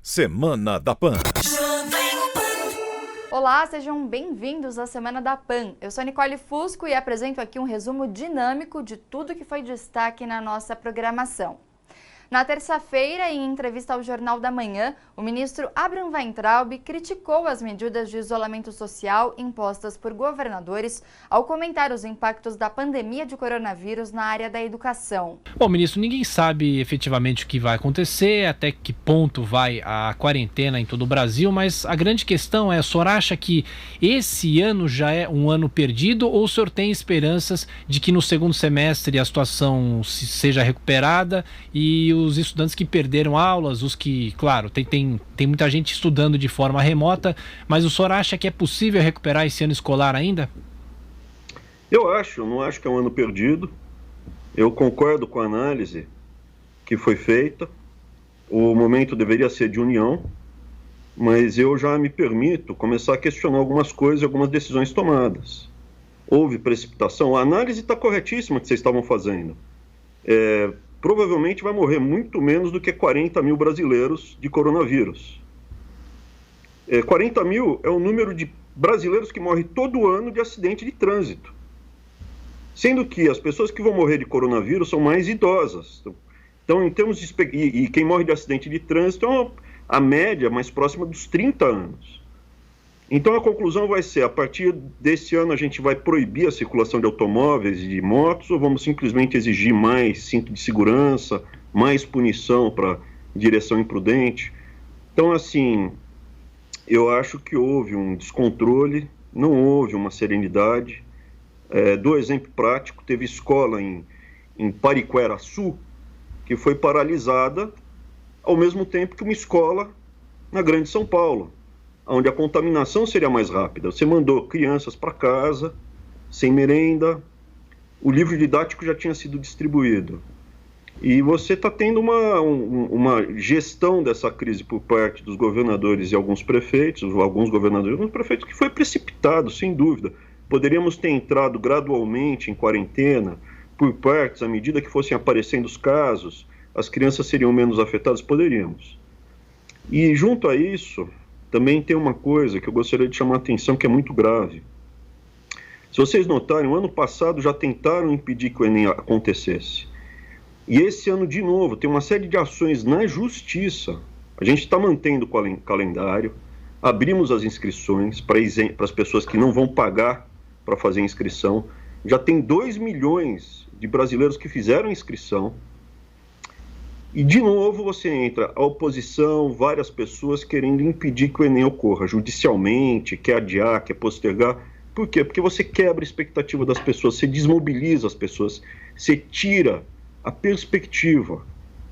Semana da PAN. Olá, sejam bem-vindos à Semana da PAN. Eu sou Nicole Fusco e apresento aqui um resumo dinâmico de tudo que foi destaque na nossa programação. Na terça-feira, em entrevista ao Jornal da Manhã, o ministro Abraham Weintraub criticou as medidas de isolamento social impostas por governadores ao comentar os impactos da pandemia de coronavírus na área da educação. Bom, ministro, ninguém sabe efetivamente o que vai acontecer, até que ponto vai a quarentena em todo o Brasil, mas a grande questão é, o senhor acha que esse ano já é um ano perdido ou o senhor tem esperanças de que no segundo semestre a situação seja recuperada e os estudantes que perderam aulas, os que, claro, tem muita gente estudando de forma remota, mas o senhor acha que é possível recuperar esse ano escolar ainda? Eu não acho que é um ano perdido. Eu concordo com a análise que foi feita. O momento deveria ser de união, mas eu já me permito começar a questionar algumas coisas e algumas decisões tomadas. Houve precipitação? A análise está corretíssima que vocês estavam fazendo. Provavelmente vai morrer muito menos do que 40 mil brasileiros de coronavírus. 40 mil é o número de brasileiros que morrem todo ano de acidente de trânsito. Sendo que as pessoas que vão morrer de coronavírus são mais idosas. Então, em termos de... E quem morre de acidente de trânsito é a média mais próxima dos 30 anos. Então, a conclusão vai ser, a partir desse ano a gente vai proibir a circulação de automóveis e de motos ou vamos simplesmente exigir mais cinto de segurança, mais punição para direção imprudente? Então, assim, eu acho que houve um descontrole, não houve uma serenidade. Dou exemplo prático, teve escola em Pariquera-Açu que foi paralisada ao mesmo tempo que uma escola na Grande São Paulo, onde a contaminação seria mais rápida. Você mandou crianças para casa, sem merenda, o livro didático já tinha sido distribuído. E você está tendo uma gestão dessa crise por parte dos governadores e alguns prefeitos que foi precipitado, sem dúvida. Poderíamos ter entrado gradualmente em quarentena, por partes, à medida que fossem aparecendo os casos, as crianças seriam menos afetadas? Poderíamos. E junto a isso, também tem uma coisa que eu gostaria de chamar a atenção, que é muito grave. Se vocês notarem, o ano passado já tentaram impedir que o Enem acontecesse. E esse ano, de novo, tem uma série de ações na justiça. A gente está mantendo o calendário, abrimos as inscrições para as pessoas que não vão pagar para fazer a inscrição. Já tem 2 milhões de brasileiros que fizeram inscrição. E, de novo, você entra a oposição, várias pessoas querendo impedir que o Enem ocorra judicialmente, quer adiar, quer postergar. Por quê? Porque você quebra a expectativa das pessoas, você desmobiliza as pessoas, você tira a perspectiva.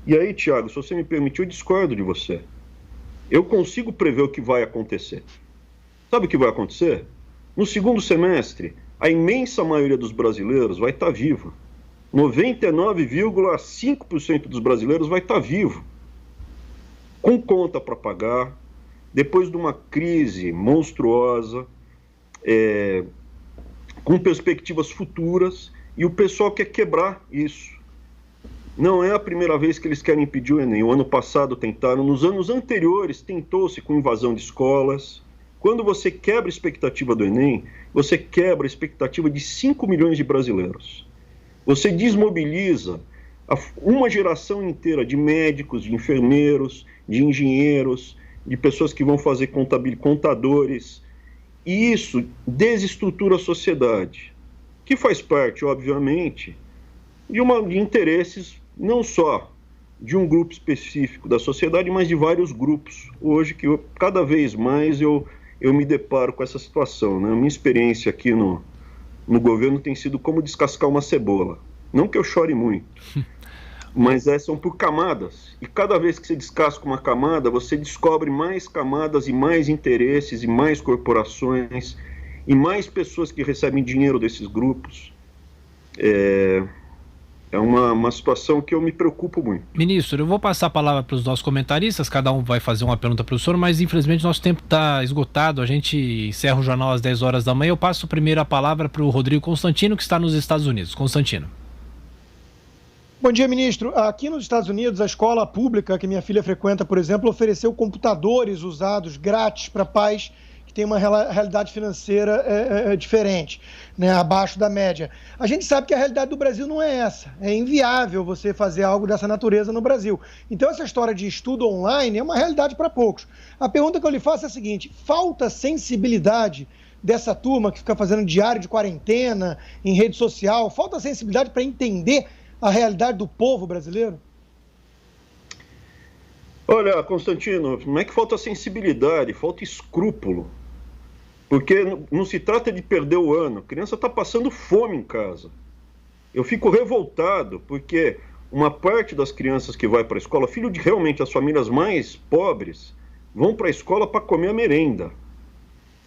E aí, Tiago, se você me permitir, eu discordo de você. Eu consigo prever o que vai acontecer. Sabe o que vai acontecer? No segundo semestre, a imensa maioria dos brasileiros vai estar viva. 99,5% dos brasileiros vai estar vivo, com conta para pagar, depois de uma crise monstruosa, com perspectivas futuras, e o pessoal quer quebrar isso. Não é a primeira vez que eles querem impedir o Enem. O ano passado tentaram, nos anos anteriores tentou-se com invasão de escolas. Quando você quebra a expectativa do Enem, você quebra a expectativa de 5 milhões de brasileiros. Você desmobiliza uma geração inteira de médicos, de enfermeiros, de engenheiros, de pessoas que vão fazer contadores. E isso desestrutura a sociedade, que faz parte, obviamente, de interesses não só de um grupo específico da sociedade, mas de vários grupos. Hoje, cada vez mais eu me deparo com essa situação, né? A minha experiência aqui no governo tem sido como descascar uma cebola. Não que eu chore muito, mas são por camadas. E cada vez que você descasca uma camada, você descobre mais camadas e mais interesses e mais corporações e mais pessoas que recebem dinheiro desses grupos. É uma situação que eu me preocupo muito. Ministro, eu vou passar a palavra para os nossos comentaristas, cada um vai fazer uma pergunta para o senhor, mas infelizmente nosso tempo está esgotado, a gente encerra o jornal às 10 horas da manhã. Eu passo primeiro a palavra para o Rodrigo Constantino, que está nos Estados Unidos. Constantino. Bom dia, ministro. Aqui nos Estados Unidos, a escola pública que minha filha frequenta, por exemplo, ofereceu computadores usados grátis para pais que têm uma realidade financeira diferente, né, abaixo da média. A gente sabe que a realidade do Brasil não é essa. É inviável você fazer algo dessa natureza no Brasil. Então, essa história de estudo online é uma realidade para poucos. A pergunta que eu lhe faço é a seguinte: falta sensibilidade dessa turma que fica fazendo diário de quarentena em rede social? Falta sensibilidade para entender a realidade do povo brasileiro? Olha, Constantino, não é que falta sensibilidade, falta escrúpulo. Porque não se trata de perder o ano. A criança está passando fome em casa. Eu fico revoltado porque uma parte das crianças que vai para a escola, filho de realmente as famílias mais pobres, vão para a escola para comer a merenda.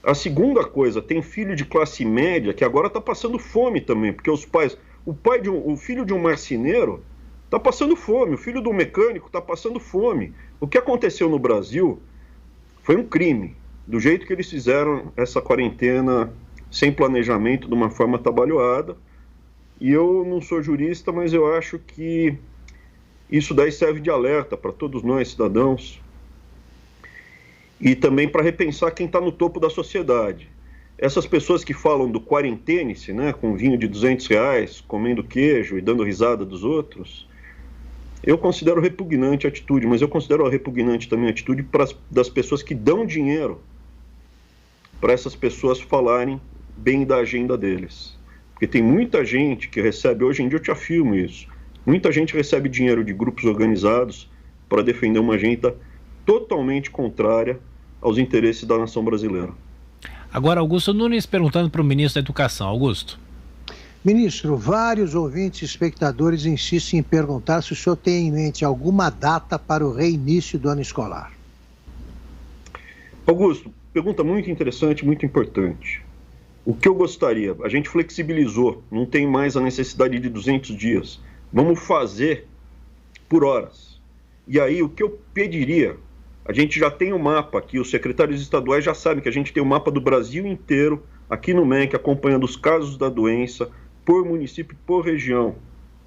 A segunda coisa, tem filho de classe média que agora está passando fome também, porque os pais... O filho de um marceneiro está passando fome, o filho do mecânico está passando fome. O que aconteceu no Brasil foi um crime, do jeito que eles fizeram essa quarentena sem planejamento, de uma forma atabalhoada. E eu não sou jurista, mas eu acho que isso daí serve de alerta para todos nós, cidadãos, e também para repensar quem está no topo da sociedade. Essas pessoas que falam do quarentene-se, né, com vinho de R$200, comendo queijo e dando risada dos outros, eu considero repugnante a atitude, mas eu considero repugnante também a atitude das pessoas que dão dinheiro para essas pessoas falarem bem da agenda deles. Porque tem muita gente que recebe, hoje em dia eu te afirmo isso, muita gente recebe dinheiro de grupos organizados para defender uma agenda totalmente contrária aos interesses da nação brasileira. Agora, Augusto Nunes perguntando para o ministro da Educação. Augusto. Ministro, vários ouvintes e espectadores insistem em perguntar se o senhor tem em mente alguma data para o reinício do ano escolar. Augusto, pergunta muito interessante, muito importante. O que eu gostaria? A gente flexibilizou, não tem mais a necessidade de 200 dias. Vamos fazer por horas. E aí, o que eu pediria... A gente já tem um mapa aqui, os secretários estaduais já sabem que a gente tem um mapa do Brasil inteiro, aqui no MEC, acompanhando os casos da doença, por município, por região.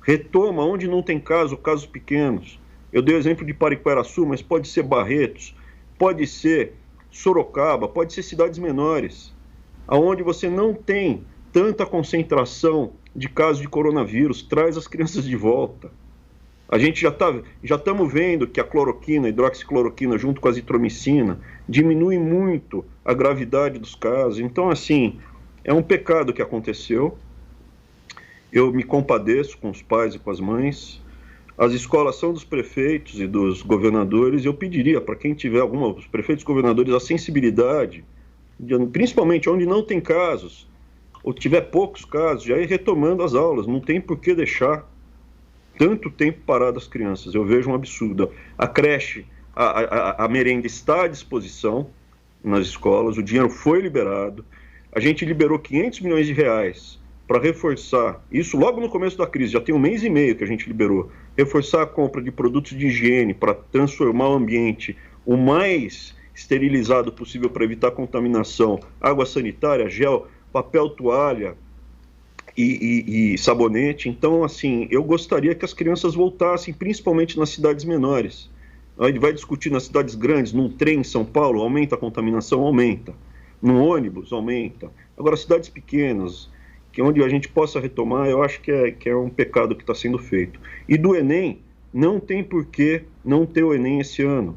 Retoma onde não tem caso, casos pequenos. Eu dei o exemplo de Pariquera-Açu, mas pode ser Barretos, pode ser Sorocaba, pode ser cidades menores, aonde você não tem tanta concentração de casos de coronavírus, traz as crianças de volta. A gente já estamos vendo que a cloroquina, a hidroxicloroquina, junto com a azitromicina, diminui muito a gravidade dos casos. Então, assim, é um pecado que aconteceu. Eu me compadeço com os pais e com as mães. As escolas são dos prefeitos e dos governadores. Eu pediria para quem tiver os prefeitos e governadores, a sensibilidade, principalmente onde não tem casos, ou tiver poucos casos, já ir retomando as aulas. Não tem por que deixar tanto tempo parado as crianças. Eu vejo um absurdo. A creche, a merenda está à disposição nas escolas, o dinheiro foi liberado, a gente liberou R$500 milhões para reforçar, isso logo no começo da crise, já tem 1 mês e meio que a gente liberou, reforçar a compra de produtos de higiene para transformar o ambiente o mais esterilizado possível para evitar contaminação, água sanitária, gel, papel toalha, e sabonete. Então, assim, eu gostaria que as crianças voltassem, principalmente nas cidades menores. A gente vai discutir nas cidades grandes, num trem em São Paulo, aumenta a contaminação? Aumenta. Num ônibus? Aumenta. Agora, cidades pequenas, que onde a gente possa retomar, eu acho que é um pecado que está sendo feito. E do Enem, não tem por que não ter o Enem esse ano.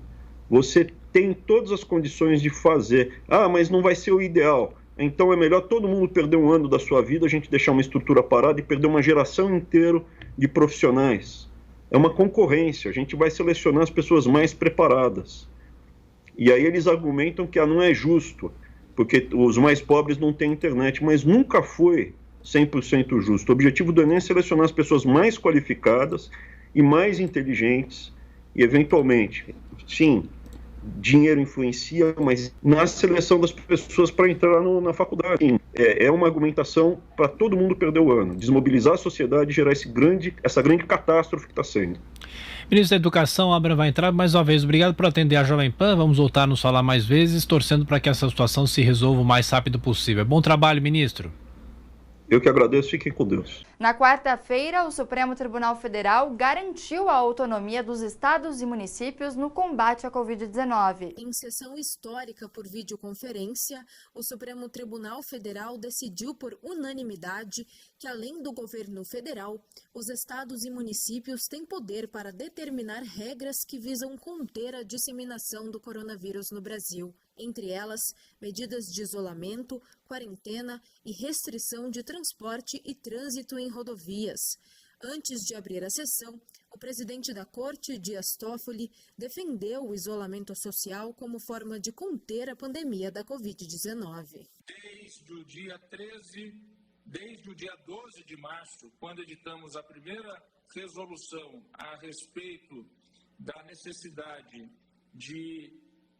Você tem todas as condições de fazer. Ah, mas não vai ser o ideal. Então é melhor todo mundo perder um ano da sua vida, a gente deixar uma estrutura parada e perder uma geração inteira de profissionais. É uma concorrência, a gente vai selecionar as pessoas mais preparadas. E aí eles argumentam que não é justo, porque os mais pobres não têm internet, mas nunca foi 100% justo. O objetivo do Enem é selecionar as pessoas mais qualificadas e mais inteligentes, e eventualmente, sim, dinheiro influencia, mas na seleção das pessoas para entrar na faculdade. É uma argumentação para todo mundo perder o ano, desmobilizar a sociedade e gerar essa grande catástrofe que está sendo. Ministro da Educação, Abraham Weintraub, mais uma vez, obrigado por atender a Jovem Pan. Vamos voltar a nos falar mais vezes, torcendo para que essa situação se resolva o mais rápido possível. Bom trabalho, ministro. Eu que agradeço, fiquem com Deus. Na quarta-feira, o Supremo Tribunal Federal garantiu a autonomia dos estados e municípios no combate à Covid-19. Em sessão histórica por videoconferência, o Supremo Tribunal Federal decidiu por unanimidade que, além do governo federal, os estados e municípios têm poder para determinar regras que visam conter a disseminação do coronavírus no Brasil. Entre elas, medidas de isolamento, quarentena e restrição de transporte e trânsito em rodovias. Antes de abrir a sessão, o presidente da Corte, Dias Toffoli, defendeu o isolamento social como forma de conter a pandemia da Covid-19. Desde o dia 12 de março, quando editamos a primeira resolução a respeito da necessidade de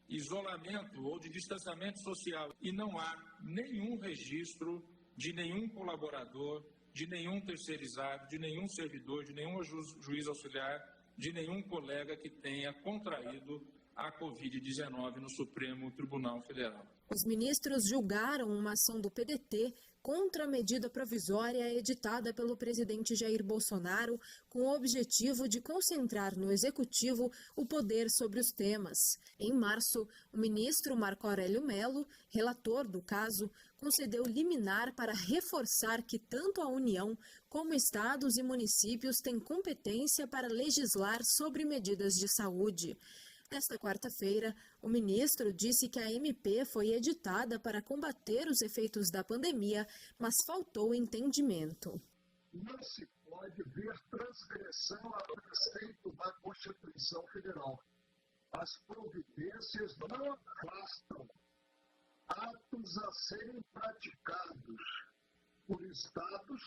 isolamento ou de distanciamento social, e não há nenhum registro de nenhum colaborador, de nenhum terceirizado, de nenhum servidor, de nenhum juiz auxiliar, de nenhum colega que tenha contraído a Covid-19 no Supremo Tribunal Federal. Os ministros julgaram uma ação do PDT contra a medida provisória editada pelo presidente Jair Bolsonaro com o objetivo de concentrar no Executivo o poder sobre os temas. Em março, o ministro Marco Aurélio Mello, relator do caso, concedeu liminar para reforçar que tanto a União como estados e municípios têm competência para legislar sobre medidas de saúde. Nesta quarta-feira, o ministro disse que a MP foi editada para combater os efeitos da pandemia, mas faltou entendimento. Não se pode ver transgressão a preceito da Constituição Federal. As providências não afastam atos a serem praticados por estados,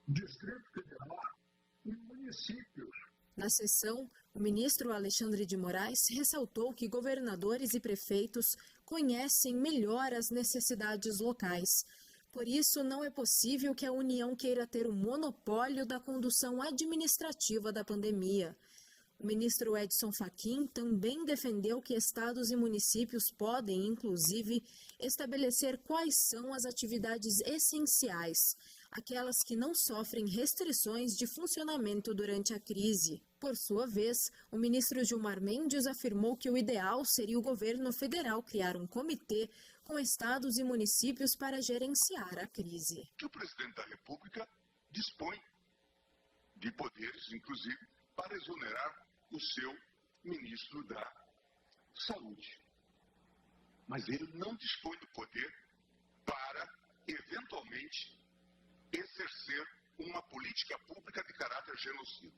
Distrito Federal e municípios. Na sessão, o ministro Alexandre de Moraes ressaltou que governadores e prefeitos conhecem melhor as necessidades locais. Por isso, não é possível que a União queira ter o monopólio da condução administrativa da pandemia. O ministro Edson Fachin também defendeu que estados e municípios podem, inclusive, estabelecer quais são as atividades essenciais, aquelas que não sofrem restrições de funcionamento durante a crise. Por sua vez, o ministro Gilmar Mendes afirmou que o ideal seria o governo federal criar um comitê com estados e municípios para gerenciar a crise. O presidente da República dispõe de poderes, inclusive, para exonerar o seu ministro da Saúde. Mas ele não dispõe do poder para, eventualmente, exercer uma política pública de caráter genocida.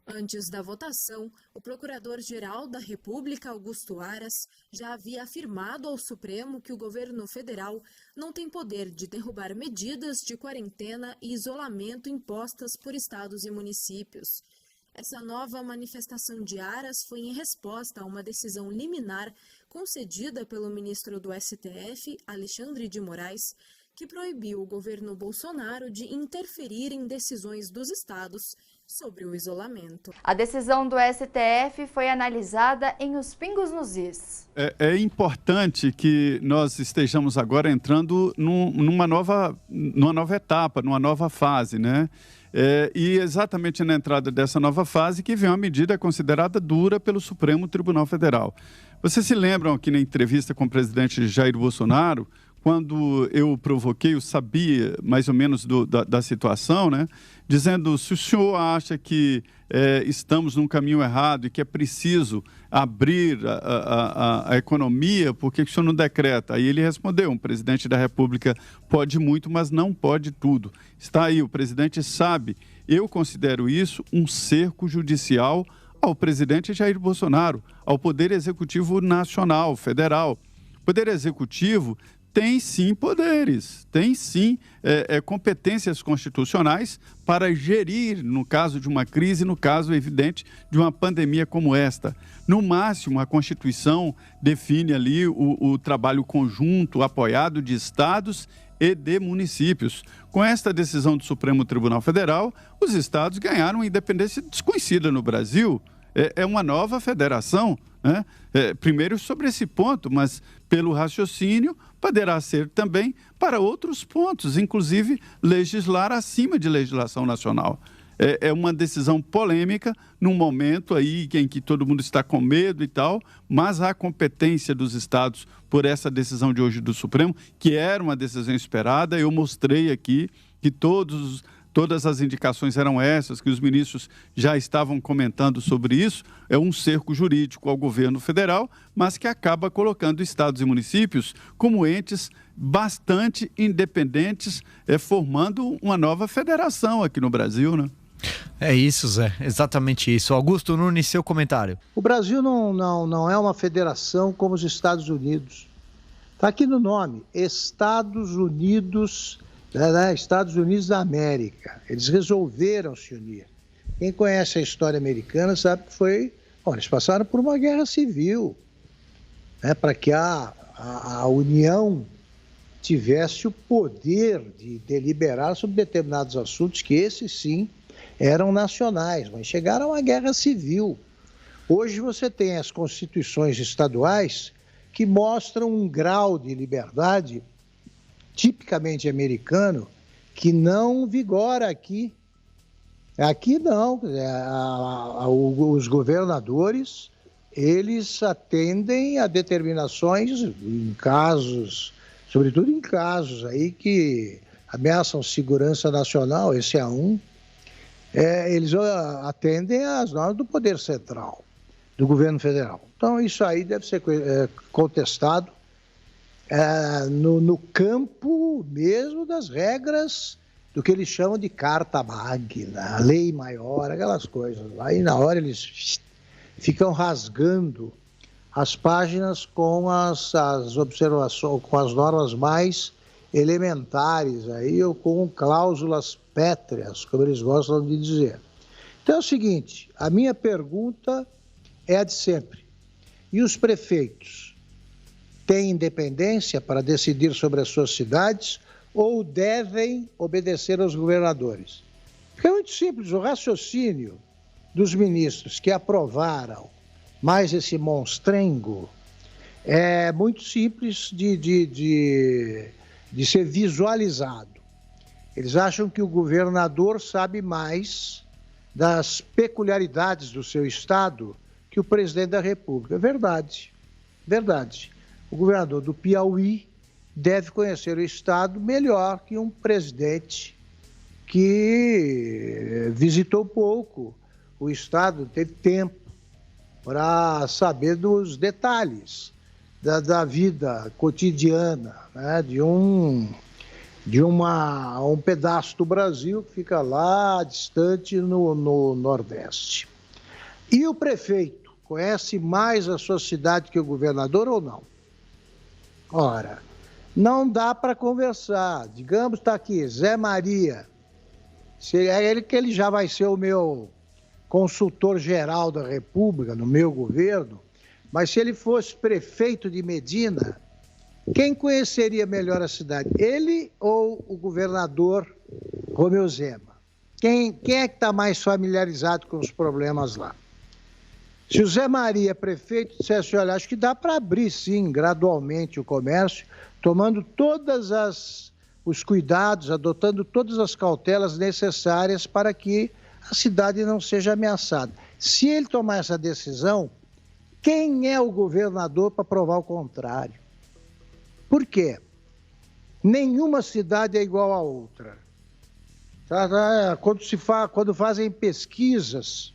Antes da votação, o Procurador-Geral da República, Augusto Aras, já havia afirmado ao Supremo que o governo federal não tem poder de derrubar medidas de quarentena e isolamento impostas por estados e municípios. Essa nova manifestação de Aras foi em resposta a uma decisão liminar concedida pelo ministro do STF, Alexandre de Moraes, que proibiu o governo Bolsonaro de interferir em decisões dos estados sobre o isolamento. A decisão do STF foi analisada em Os Pingos nos Is. É importante que nós estejamos agora entrando numa nova etapa, numa nova fase, né? E exatamente na entrada dessa nova fase que vem uma medida considerada dura pelo Supremo Tribunal Federal. Vocês se lembram que na entrevista com o presidente Jair Bolsonaro, quando eu provoquei, eu sabia mais ou menos da situação, né? Dizendo, se o senhor acha que estamos num caminho errado e que é preciso abrir a economia, por que o senhor não decreta? Aí ele respondeu, um presidente da República pode muito, mas não pode tudo. Está aí, o presidente sabe. Eu considero isso um cerco judicial ao presidente Jair Bolsonaro, ao Poder Executivo Nacional, Federal. O Poder Executivo tem sim poderes, tem sim competências constitucionais para gerir, no caso de uma crise, no caso evidente de uma pandemia como esta. No máximo, a Constituição define ali o trabalho conjunto, apoiado de estados e de municípios. Com esta decisão do Supremo Tribunal Federal, os estados ganharam uma independência desconhecida no Brasil. é uma nova federação, né? Primeiro sobre esse ponto, mas pelo raciocínio poderá ser também para outros pontos, inclusive legislar acima de legislação nacional. É uma decisão polêmica, num momento aí em que todo mundo está com medo e tal, mas a competência dos estados por essa decisão de hoje do Supremo, que era uma decisão esperada, eu mostrei aqui que todas as indicações eram essas, que os ministros já estavam comentando sobre isso, é um cerco jurídico ao governo federal, mas que acaba colocando estados e municípios como entes bastante independentes, formando uma nova federação aqui no Brasil, né? É isso, Zé, exatamente isso. Augusto Nunes, seu comentário. O Brasil não é uma federação como os Estados Unidos. Está aqui no nome, Estados Unidos, Estados Unidos da América. Eles resolveram se unir. Quem conhece a história americana sabe que eles passaram por uma guerra civil, né, para que a União tivesse o poder de deliberar sobre determinados assuntos que esses sim eram nacionais, mas chegaram a uma guerra civil. Hoje você tem as constituições estaduais que mostram um grau de liberdade tipicamente americano que não vigora aqui. Aqui não, os governadores, eles atendem a determinações em casos, sobretudo em casos aí que ameaçam segurança nacional, esse é um. Eles atendem às normas do poder central, do governo federal. Então, isso aí deve ser contestado no campo mesmo das regras do que eles chamam de Carta Magna, a lei maior, aquelas coisas. Aí, na hora, eles ficam rasgando as páginas com as observações, com as normas mais elementares, aí, ou com cláusulas pétreas, como eles gostam de dizer. Então é o seguinte, a minha pergunta é a de sempre. E os prefeitos têm independência para decidir sobre as suas cidades ou devem obedecer aos governadores? Porque é muito simples, o raciocínio dos ministros que aprovaram mais esse monstrengo é muito simples de ser visualizado. Eles acham que o governador sabe mais das peculiaridades do seu estado que o presidente da República. É verdade, verdade. O governador do Piauí deve conhecer o estado melhor que um presidente que visitou pouco o estado, teve tempo para saber dos detalhes da vida cotidiana, né, de um pedaço do Brasil que fica lá distante no Nordeste. E o prefeito conhece mais a sua cidade que o governador ou não? Ora, não dá para conversar. Digamos, está aqui, Zé Maria. É ele que ele já vai ser o meu consultor geral da República, no meu governo, mas se ele fosse prefeito de Medina, quem conheceria melhor a cidade? Ele ou o governador Romeu Zema? Quem é que está mais familiarizado com os problemas lá? Se o Zé Maria, prefeito, dissesse, olha, acho que dá para abrir, sim, gradualmente o comércio, tomando todos os cuidados, adotando todas as cautelas necessárias para que a cidade não seja ameaçada. Se ele tomar essa decisão, quem é o governador para provar o contrário? Por quê? Nenhuma cidade é igual a outra. Quando fazem pesquisas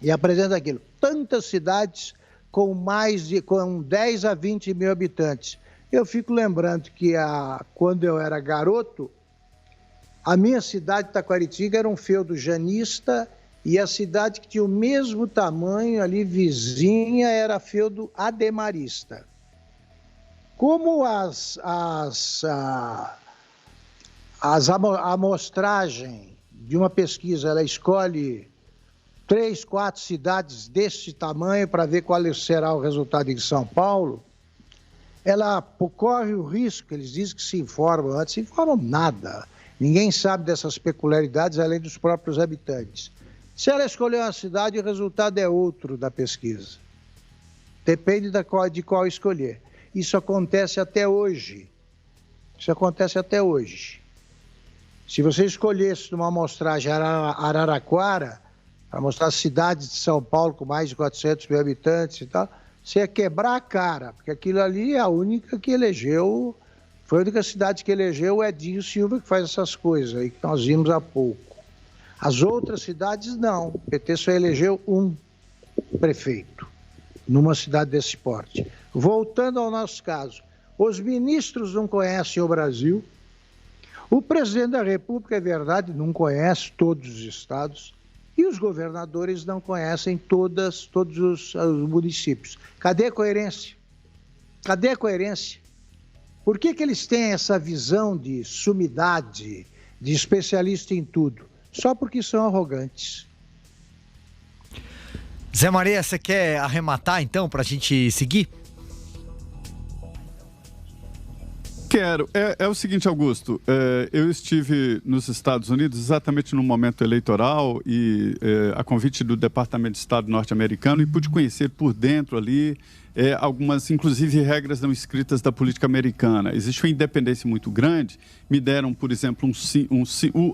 e apresentam aquilo, tantas cidades com 10 a 20 mil habitantes. Eu fico lembrando que quando eu era garoto, a minha cidade, Taquaritinga, era um feudo janista e a cidade que tinha o mesmo tamanho ali, vizinha, era feudo ademarista. Como a amostragem de uma pesquisa, ela escolhe 3, 4 cidades desse tamanho para ver qual será o resultado em São Paulo, ela corre o risco, eles dizem que se informam antes, se informam nada. Ninguém sabe dessas peculiaridades além dos próprios habitantes. Se ela escolher uma cidade, o resultado é outro da pesquisa. Depende de qual escolher. Isso acontece até hoje. Se você escolhesse numa amostragem Araraquara, para mostrar cidades de São Paulo com mais de 400 mil habitantes e tal, você ia quebrar a cara, porque aquilo ali é a única que elegeu, foi a única cidade que elegeu o Edinho Silva, que faz essas coisas aí que nós vimos há pouco. As outras cidades não, o PT só elegeu um prefeito numa cidade desse porte. Voltando ao nosso caso, os ministros não conhecem o Brasil, o presidente da República, é verdade, não conhece todos os estados, e os governadores não conhecem todos os municípios. Cadê a coerência? Cadê a coerência? Por que eles têm essa visão de sumidade, de especialista em tudo? Só porque são arrogantes. Zé Maria, você quer arrematar então para a gente seguir? Quero. É o seguinte, Augusto, eu estive nos Estados Unidos exatamente no momento eleitoral e a convite do Departamento de Estado norte-americano e pude conhecer por dentro ali algumas, inclusive, regras não escritas da política americana. Existe uma independência muito grande. Me deram, por exemplo,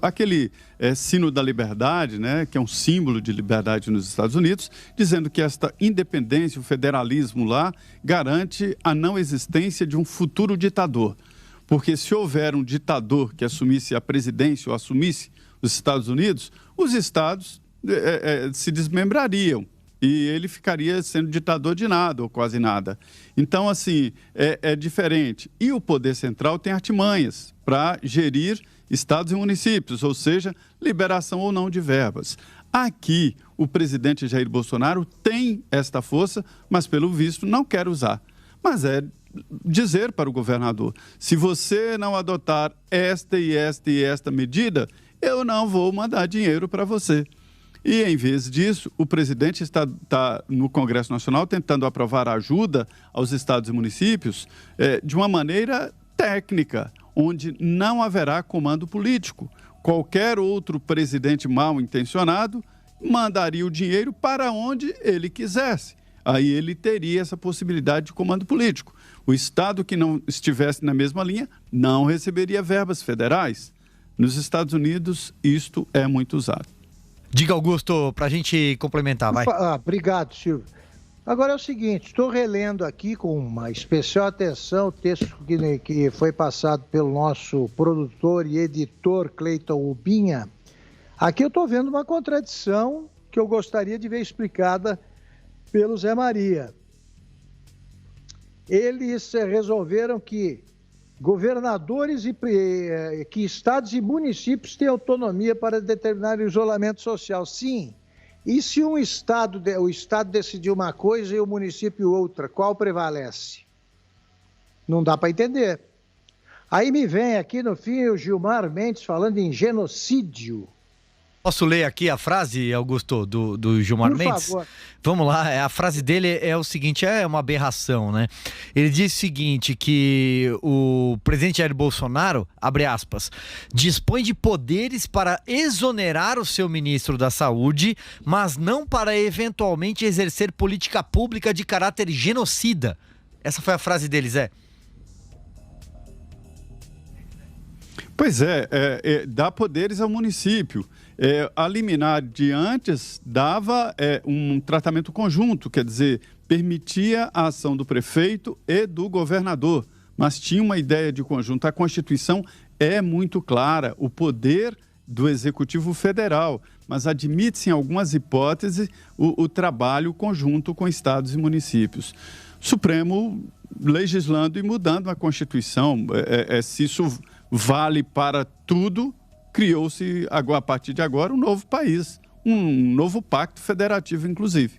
aquele sino da liberdade, né, que é um símbolo de liberdade nos Estados Unidos, dizendo que esta independência, o federalismo lá, garante a não existência de um futuro ditador. Porque se houver um ditador que assumisse a presidência ou assumisse os Estados Unidos, os estados se desmembrariam e ele ficaria sendo ditador de nada ou quase nada. Então, assim, é diferente. E o poder central tem artimanhas para gerir estados e municípios, ou seja, liberação ou não de verbas. Aqui, o presidente Jair Bolsonaro tem esta força, mas, pelo visto, não quer usar. Mas dizer para o governador, se você não adotar esta e esta e esta medida, eu não vou mandar dinheiro para você. E, em vez disso, o presidente está no Congresso Nacional tentando aprovar ajuda aos estados e municípios de uma maneira técnica, onde não haverá comando político. Qualquer outro presidente mal intencionado mandaria o dinheiro para onde ele quisesse. Aí ele teria essa possibilidade de comando político. O estado que não estivesse na mesma linha não receberia verbas federais. Nos Estados Unidos, isto é muito usado. Diga, Augusto, para a gente complementar, vai. Obrigado, Silvio. Agora é o seguinte, estou relendo aqui com uma especial atenção o texto que foi passado pelo nosso produtor e editor Cleiton Ubinha. Aqui eu estou vendo uma contradição que eu gostaria de ver explicada pelo Zé Maria. Eles resolveram que governadores que estados e municípios têm autonomia para determinar o isolamento social. Sim. E se o estado decidir uma coisa e o município outra, qual prevalece? Não dá para entender. Aí me vem aqui no fim o Gilmar Mendes falando em genocídio. Posso ler aqui a frase, Augusto, do Gilmar Mendes? Por favor. Vamos lá, a frase dele é o seguinte, é uma aberração, né? Ele diz o seguinte, que o presidente Jair Bolsonaro, abre aspas, dispõe de poderes para exonerar o seu ministro da Saúde, mas não para eventualmente exercer política pública de caráter genocida. Essa foi a frase dele, Zé. Pois dá poderes ao município. A liminar de antes dava um tratamento conjunto, quer dizer, permitia a ação do prefeito e do governador, mas tinha uma ideia de conjunto. A Constituição é muito clara, o poder do Executivo Federal, mas admite-se em algumas hipóteses o trabalho conjunto com estados e municípios. Supremo legislando e mudando a Constituição, se isso vale para tudo, criou-se, a partir de agora, um novo país, um novo pacto federativo, inclusive.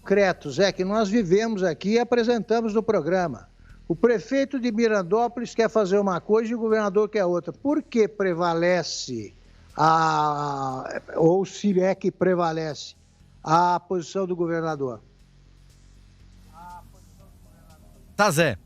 Concretos, que nós vivemos aqui e apresentamos no programa. O prefeito de Mirandópolis quer fazer uma coisa e o governador quer outra. Por que prevalece, ou se é que prevalece, a posição do governador? Tá, Zé.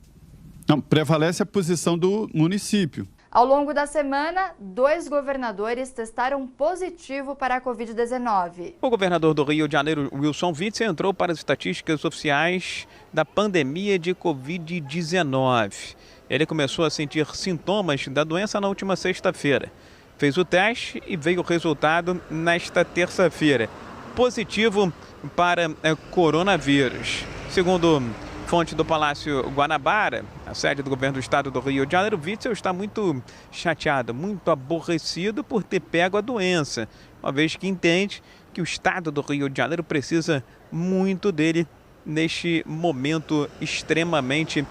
Não, prevalece a posição do município. Ao longo da semana, 2 governadores testaram positivo para a Covid-19. O governador do Rio de Janeiro, Wilson Witzel, entrou para as estatísticas oficiais da pandemia de Covid-19. Ele começou a sentir sintomas da doença na última sexta-feira. Fez o teste e veio o resultado nesta terça-feira. Positivo para coronavírus. Segundo fonte do Palácio Guanabara, a sede do governo do estado do Rio de Janeiro, Witzel está muito chateado, muito aborrecido por ter pego a doença, uma vez que entende que o estado do Rio de Janeiro precisa muito dele neste momento extremamente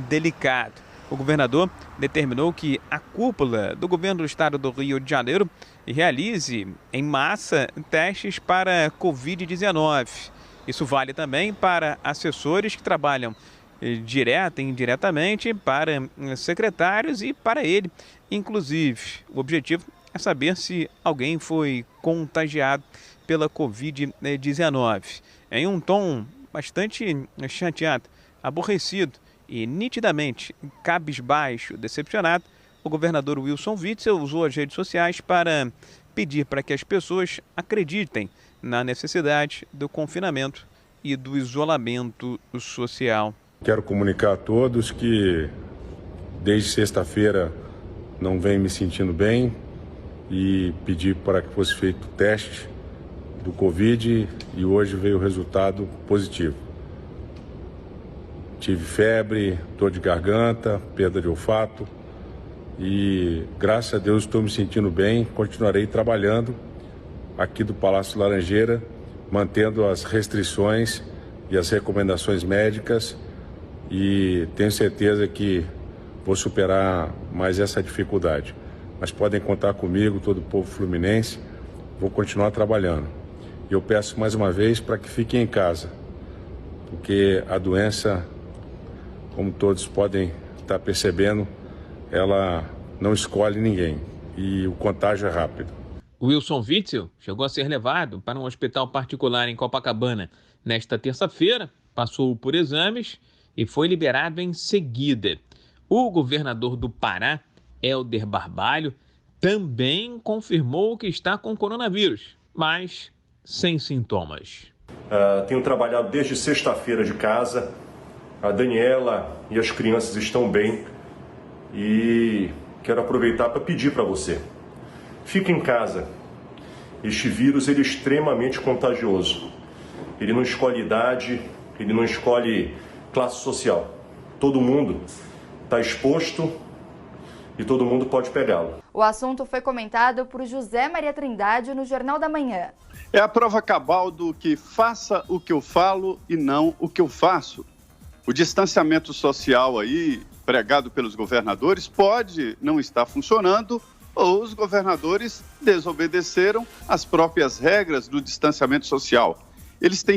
delicado. O governador determinou que a cúpula do governo do estado do Rio de Janeiro realize em massa testes para Covid-19. Isso vale também para assessores que trabalham direta e indiretamente, para secretários e para ele, inclusive. O objetivo é saber se alguém foi contagiado pela Covid-19. Em um tom bastante chateado, aborrecido e nitidamente cabisbaixo, decepcionado, o governador Wilson Witzel usou as redes sociais para pedir para que as pessoas acreditem na necessidade do confinamento e do isolamento social. Quero comunicar a todos que desde sexta-feira não venho me sentindo bem e pedir para que fosse feito o teste do Covid e hoje veio o resultado positivo. Tive febre, dor de garganta, perda de olfato e graças a Deus estou me sentindo bem, continuarei trabalhando aqui do Palácio Laranjeira, mantendo as restrições e as recomendações médicas e tenho certeza que vou superar mais essa dificuldade. Mas podem contar comigo, todo o povo fluminense, vou continuar trabalhando. E eu peço mais uma vez para que fiquem em casa, porque a doença, como todos podem estar percebendo, ela não escolhe ninguém e o contágio é rápido. Wilson Witzel chegou a ser levado para um hospital particular em Copacabana nesta terça-feira, passou por exames e foi liberado em seguida. O governador do Pará, Helder Barbalho, também confirmou que está com coronavírus, mas sem sintomas. Tenho trabalhado desde sexta-feira de casa, a Daniela e as crianças estão bem e quero aproveitar para pedir para você. Fique em casa. Este vírus ele é extremamente contagioso. Ele não escolhe idade, ele não escolhe classe social. Todo mundo está exposto e todo mundo pode pegá-lo. O assunto foi comentado por José Maria Trindade no Jornal da Manhã. É a prova cabal do que faça o que eu falo e não o que eu faço. O distanciamento social aí, pregado pelos governadores, pode não estar funcionando ou os governadores desobedeceram as próprias regras do distanciamento social. Eles têm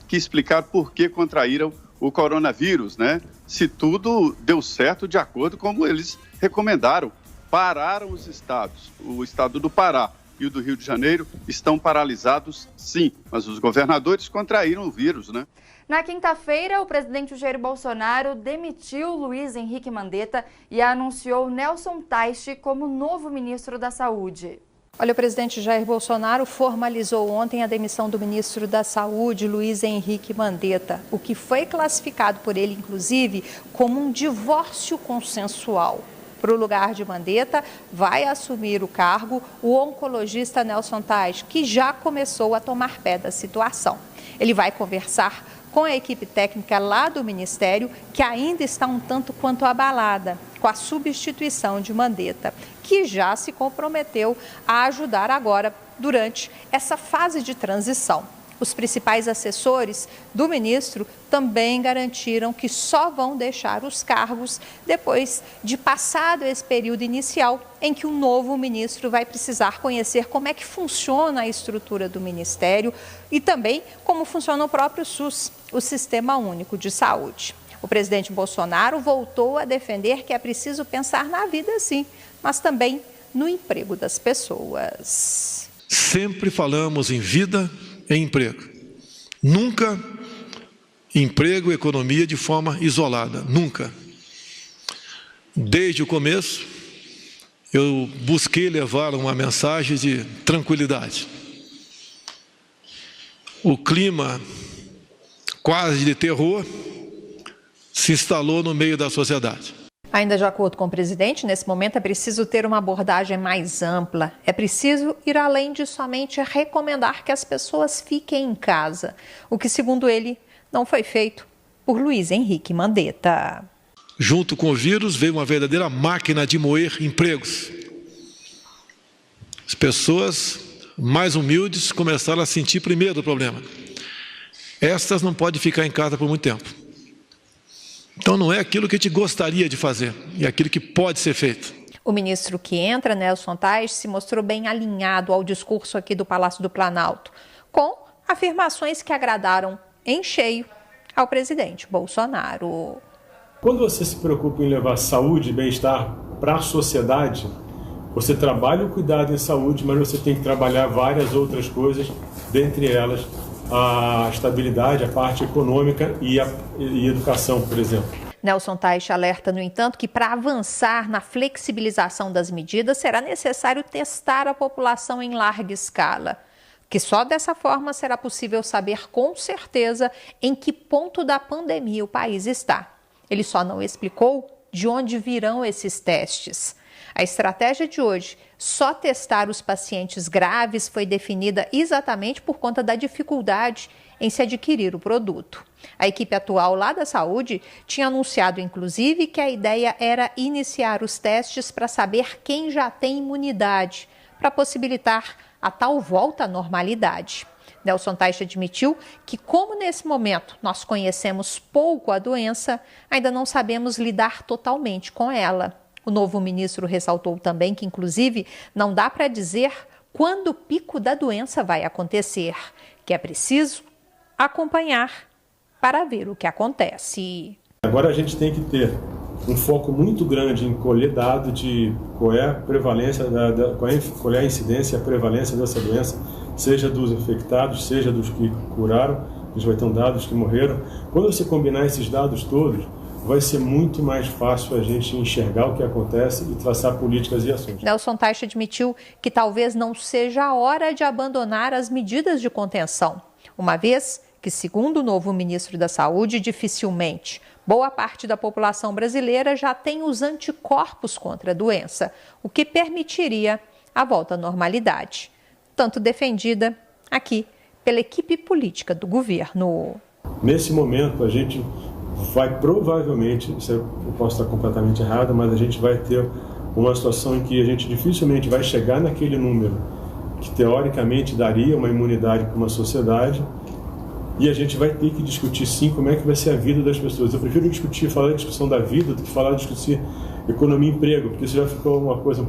que explicar por que contraíram o coronavírus, né? Se tudo deu certo de acordo com como eles recomendaram. Pararam os estados. O estado do Pará e o do Rio de Janeiro estão paralisados, sim, mas os governadores contraíram o vírus, né? Na quinta-feira, o presidente Jair Bolsonaro demitiu Luiz Henrique Mandetta e anunciou Nelson Teich como novo ministro da Saúde. Olha, o presidente Jair Bolsonaro formalizou ontem a demissão do ministro da Saúde, Luiz Henrique Mandetta, o que foi classificado por ele, inclusive, como um divórcio consensual. Para o lugar de Mandetta, vai assumir o cargo o oncologista Nelson Teich, que já começou a tomar pé da situação. Ele vai conversar com a equipe técnica lá do Ministério, que ainda está um tanto quanto abalada com a substituição de Mandetta, que já se comprometeu a ajudar agora durante essa fase de transição. Os principais assessores do ministro também garantiram que só vão deixar os cargos depois de passado esse período inicial em que o novo ministro vai precisar conhecer como é que funciona a estrutura do ministério e também como funciona o próprio SUS, o Sistema Único de Saúde. O presidente Bolsonaro voltou a defender que é preciso pensar na vida sim, mas também no emprego das pessoas. Sempre falamos em vida e emprego. Nunca emprego e economia de forma isolada, nunca. Desde o começo, eu busquei levar uma mensagem de tranquilidade. O clima quase de terror se instalou no meio da sociedade. Ainda de acordo com o presidente, nesse momento é preciso ter uma abordagem mais ampla. É preciso ir além de somente recomendar que as pessoas fiquem em casa, o que, segundo ele, não foi feito por Luiz Henrique Mandetta. Junto com o vírus veio uma verdadeira máquina de moer empregos. As pessoas mais humildes começaram a sentir primeiro o problema. Estas não podem ficar em casa por muito tempo. Então não é aquilo que a gente gostaria de fazer, é aquilo que pode ser feito. O ministro que entra, Nelson Teich, se mostrou bem alinhado ao discurso aqui do Palácio do Planalto, com afirmações que agradaram em cheio ao presidente Bolsonaro. Quando você se preocupa em levar saúde e bem-estar para a sociedade, você trabalha o cuidado em saúde, mas você tem que trabalhar várias outras coisas, dentre elas a estabilidade, a parte econômica e educação, por exemplo. Nelson Teich alerta, no entanto, que para avançar na flexibilização das medidas será necessário testar a população em larga escala, que só dessa forma será possível saber com certeza em que ponto da pandemia o país está. Ele só não explicou de onde virão esses testes. A estratégia de hoje, só testar os pacientes graves, foi definida exatamente por conta da dificuldade em se adquirir o produto. A equipe atual lá da saúde tinha anunciado, inclusive, que a ideia era iniciar os testes para saber quem já tem imunidade, para possibilitar a tal volta à normalidade. Nelson Teich admitiu que, como nesse momento nós conhecemos pouco a doença, ainda não sabemos lidar totalmente com ela. O novo ministro ressaltou também que, inclusive, não dá para dizer quando o pico da doença vai acontecer, que é preciso acompanhar para ver o que acontece. Agora a gente tem que ter um foco muito grande em colher dados de qual é a prevalência, qual é a incidência e a prevalência dessa doença, seja dos infectados, seja dos que curaram, a gente vai ter dados que morreram. Quando você combinar esses dados todos, vai ser muito mais fácil a gente enxergar o que acontece e traçar políticas e ações. Nelson Teich admitiu que talvez não seja a hora de abandonar as medidas de contenção, uma vez que, segundo o novo ministro da Saúde, dificilmente boa parte da população brasileira já tem os anticorpos contra a doença, o que permitiria a volta à normalidade, tanto defendida aqui pela equipe política do governo. Nesse momento, a gente vai provavelmente, eu posso estar completamente errado, mas a gente vai ter uma situação em que a gente dificilmente vai chegar naquele número que teoricamente daria uma imunidade para uma sociedade, e a gente vai ter que discutir sim como é que vai ser a vida das pessoas. Eu prefiro falar da discussão da vida do que discutir economia e emprego, porque isso já ficou uma coisa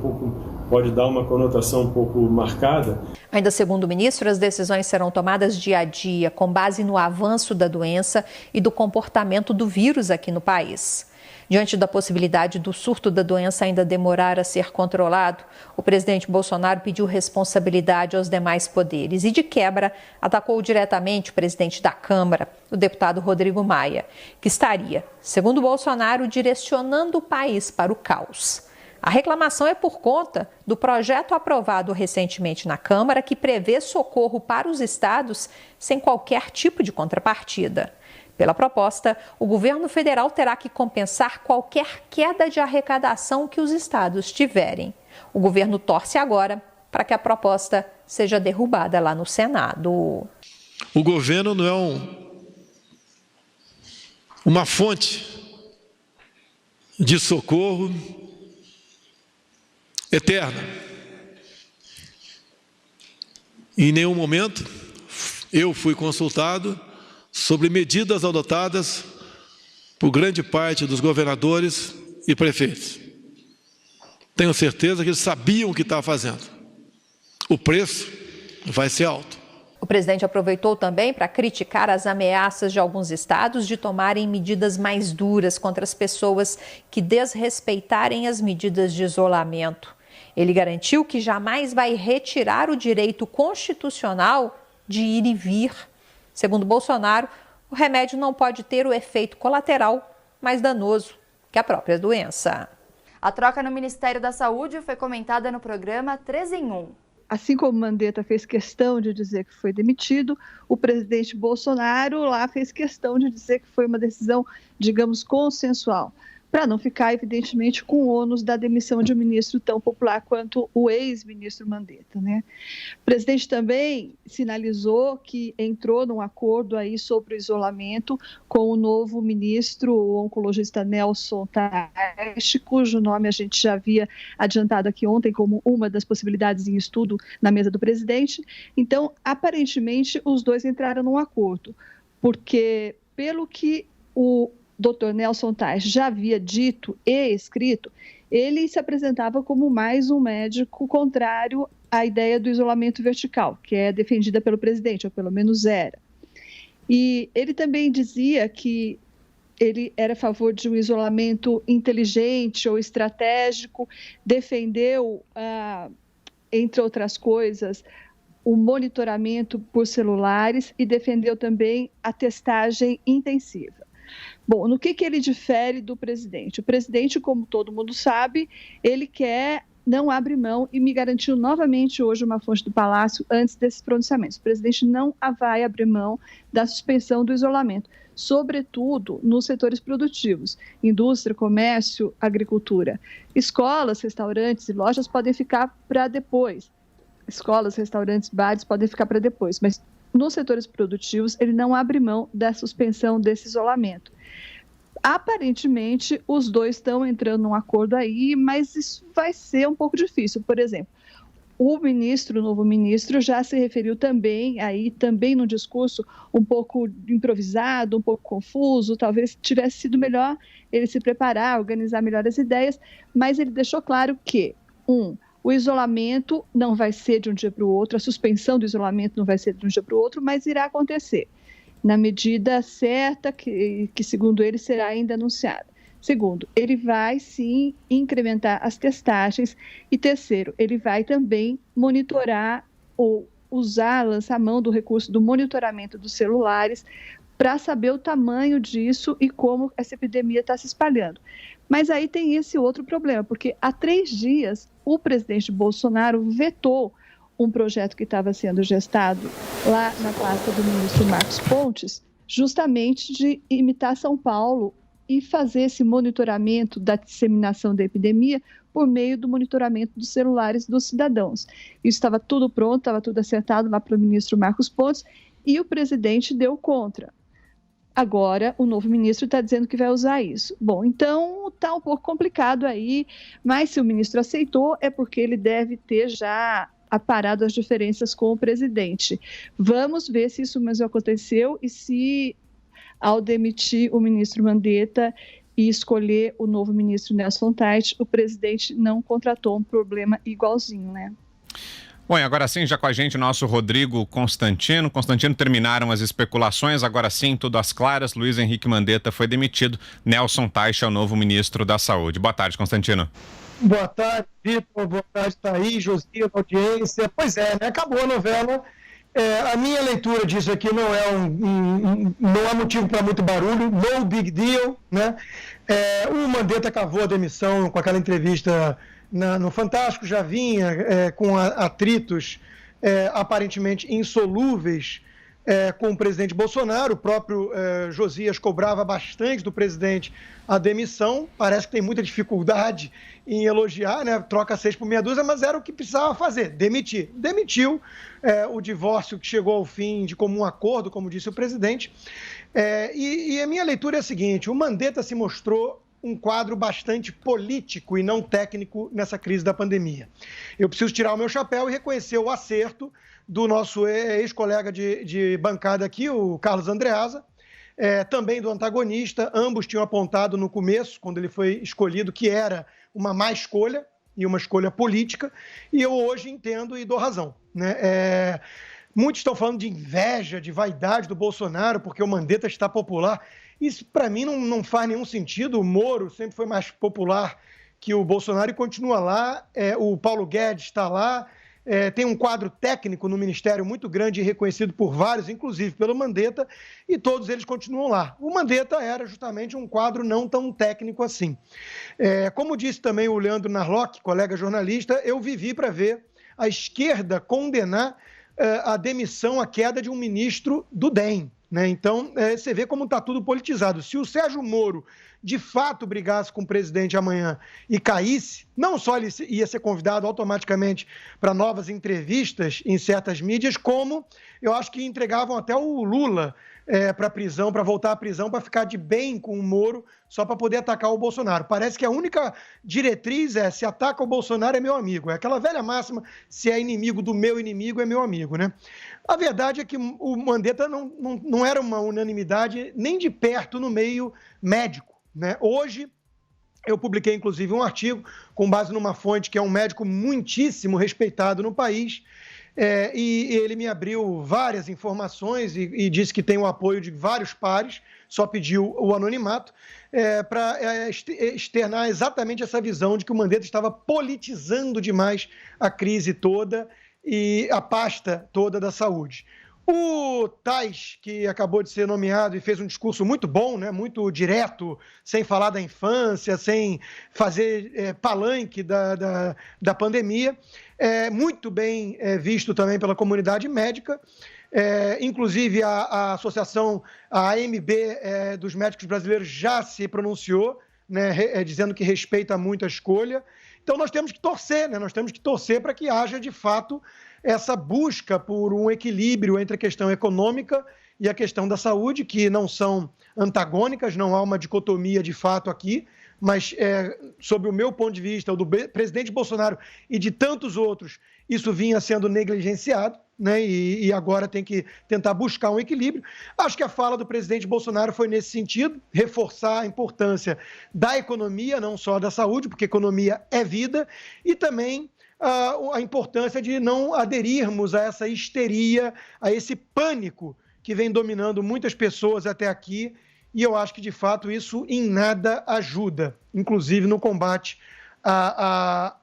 pode dar uma conotação um pouco marcada. Ainda segundo o ministro, as decisões serão tomadas dia a dia, com base no avanço da doença e do comportamento do vírus aqui no país. Diante da possibilidade do surto da doença ainda demorar a ser controlado, o presidente Bolsonaro pediu responsabilidade aos demais poderes e, de quebra, atacou diretamente o presidente da Câmara, o deputado Rodrigo Maia, que estaria, segundo Bolsonaro, direcionando o país para o caos. A reclamação é por conta do projeto aprovado recentemente na Câmara que prevê socorro para os estados sem qualquer tipo de contrapartida. Pela proposta, o governo federal terá que compensar qualquer queda de arrecadação que os estados tiverem. O governo torce agora para que a proposta seja derrubada lá no Senado. O governo não é uma fonte de socorro eterna. Em nenhum momento eu fui consultado sobre medidas adotadas por grande parte dos governadores e prefeitos. Tenho certeza que eles sabiam o que estavam fazendo. O preço vai ser alto. O presidente aproveitou também para criticar as ameaças de alguns estados de tomarem medidas mais duras contra as pessoas que desrespeitarem as medidas de isolamento. Ele garantiu que jamais vai retirar o direito constitucional de ir e vir. Segundo Bolsonaro, o remédio não pode ter o efeito colateral mais danoso que a própria doença. A troca no Ministério da Saúde foi comentada no programa 3 em 1. Assim como Mandetta fez questão de dizer que foi demitido, o presidente Bolsonaro lá fez questão de dizer que foi uma decisão, digamos, consensual, para não ficar, evidentemente, com o ônus da demissão de um ministro tão popular quanto o ex-ministro Mandetta, né? O presidente também sinalizou que entrou num acordo aí sobre o isolamento com o novo ministro, o oncologista Nelson Teich, cujo nome a gente já havia adiantado aqui ontem como uma das possibilidades em estudo na mesa do presidente. Então, aparentemente, os dois entraram num acordo, porque, pelo que o Dr. Nelson Teich já havia dito e escrito, ele se apresentava como mais um médico contrário à ideia do isolamento vertical, que é defendida pelo presidente, ou pelo menos era. E ele também dizia que ele era a favor de um isolamento inteligente ou estratégico, defendeu, entre outras coisas, o monitoramento por celulares e defendeu também a testagem intensiva. Bom, no que ele difere do presidente? O presidente, como todo mundo sabe, ele não abre mão e me garantiu novamente hoje uma fonte do Palácio antes desses pronunciamentos. O presidente não vai abrir mão da suspensão do isolamento, sobretudo nos setores produtivos, indústria, comércio, agricultura. Escolas, restaurantes e lojas podem ficar para depois. Escolas, restaurantes, bares podem ficar para depois, mas nos setores produtivos, ele não abre mão da suspensão desse isolamento. Aparentemente, os dois estão entrando num acordo aí, mas isso vai ser um pouco difícil. Por exemplo, o novo ministro, já se referiu também no discurso um pouco improvisado, um pouco confuso, talvez tivesse sido melhor ele se preparar, organizar melhor as ideias, mas ele deixou claro que, o isolamento não vai ser de um dia para o outro, a suspensão do isolamento não vai ser de um dia para o outro, mas irá acontecer, na medida certa que segundo ele, será ainda anunciada. Segundo, ele vai, sim, incrementar as testagens. E terceiro, ele vai também monitorar ou lançar a mão do recurso do monitoramento dos celulares para saber o tamanho disso e como essa epidemia está se espalhando. Mas aí tem esse outro problema, porque há 3 dias o presidente Bolsonaro vetou um projeto que estava sendo gestado lá na pasta do ministro Marcos Pontes, justamente de imitar São Paulo e fazer esse monitoramento da disseminação da epidemia por meio do monitoramento dos celulares dos cidadãos. Isso estava tudo pronto, estava tudo acertado lá para o ministro Marcos Pontes e o presidente deu contra. Agora, o novo ministro está dizendo que vai usar isso. Bom, então está um pouco complicado aí, mas se o ministro aceitou, é porque ele deve ter já aparado as diferenças com o presidente. Vamos ver se isso mesmo aconteceu e se, ao demitir o ministro Mandetta e escolher o novo ministro Nelson Teich, o presidente não contratou um problema igualzinho, né? Bom, e agora sim, já com a gente, nosso Rodrigo Constantino. Constantino, terminaram as especulações, agora sim, tudo às claras. Luiz Henrique Mandetta foi demitido. Nelson Teich é o novo ministro da Saúde. Boa tarde, Constantino. Boa tarde, Vitor. Boa tarde, Thaís, Josia, audiência. Pois é, né? Acabou a novela. A minha leitura disso aqui não é motivo para muito barulho, no big deal, né? O Mandetta cavou a demissão com aquela entrevista no Fantástico, já vinha com atritos aparentemente insolúveis com o presidente Bolsonaro. O próprio Josias cobrava bastante do presidente a demissão, parece que tem muita dificuldade em elogiar, né? Troca 6 por meia dúzia, mas era o que precisava fazer, demitir. Demitiu o divórcio que chegou ao fim de comum acordo, como disse o presidente. E a minha leitura é a seguinte: o Mandetta se mostrou um quadro bastante político e não técnico nessa crise da pandemia. Eu preciso tirar o meu chapéu e reconhecer o acerto do nosso ex-colega de bancada aqui, o Carlos Andreasa, também do antagonista. Ambos tinham apontado no começo, quando ele foi escolhido, que era uma má escolha e uma escolha política, e eu hoje entendo e dou razão, né? Muitos estão falando de inveja, de vaidade do Bolsonaro, porque o Mandetta está popular. Isso, para mim, não faz nenhum sentido. O Moro sempre foi mais popular que o Bolsonaro e continua lá. O Paulo Guedes está lá. tem um quadro técnico no Ministério muito grande e reconhecido por vários, inclusive pelo Mandetta, e todos eles continuam lá. O Mandetta era justamente um quadro não tão técnico assim. Como disse também o Leandro Narlock, colega jornalista, eu vivi para ver a esquerda condenar a demissão, a queda de um ministro do DEM. Né? Então, você vê como está tudo politizado. Se o Sérgio Moro, de fato, brigasse com o presidente amanhã e caísse, não só ele ia ser convidado automaticamente para novas entrevistas em certas mídias, como eu acho que entregavam até o Lula para a prisão, para voltar à prisão, para ficar de bem com o Moro, só para poder atacar o Bolsonaro. Parece que a única diretriz é: se ataca o Bolsonaro, é meu amigo. É aquela velha máxima: se é inimigo do meu inimigo, é meu amigo, né? A verdade é que o Mandetta não era uma unanimidade nem de perto no meio médico, né? Hoje, eu publiquei, inclusive, um artigo com base numa fonte que é um médico muitíssimo respeitado no país, e ele me abriu várias informações e disse que tem o apoio de vários pares, só pediu o anonimato, para externar exatamente essa visão de que o Mandetta estava politizando demais a crise toda e a pasta toda da saúde. O Tais, que acabou de ser nomeado e fez um discurso muito bom, né, muito direto, sem falar da infância, sem fazer palanque da pandemia, muito bem visto também pela comunidade médica. Inclusive, a associação, a AMB dos médicos brasileiros já se pronunciou, né, dizendo que respeita muito a escolha. Então, nós temos que torcer, né? Nós temos que torcer para que haja, de fato, essa busca por um equilíbrio entre a questão econômica e a questão da saúde, que não são antagônicas, não há uma dicotomia de fato aqui, mas, sob o meu ponto de vista, o do presidente Bolsonaro e de tantos outros, isso vinha sendo negligenciado, né? E agora tem que tentar buscar um equilíbrio. Acho que a fala do presidente Bolsonaro foi nesse sentido, reforçar a importância da economia, não só da saúde, porque economia é vida, e também a importância de não aderirmos a essa histeria, a esse pânico que vem dominando muitas pessoas até aqui, e eu acho que, de fato, isso em nada ajuda, inclusive no combate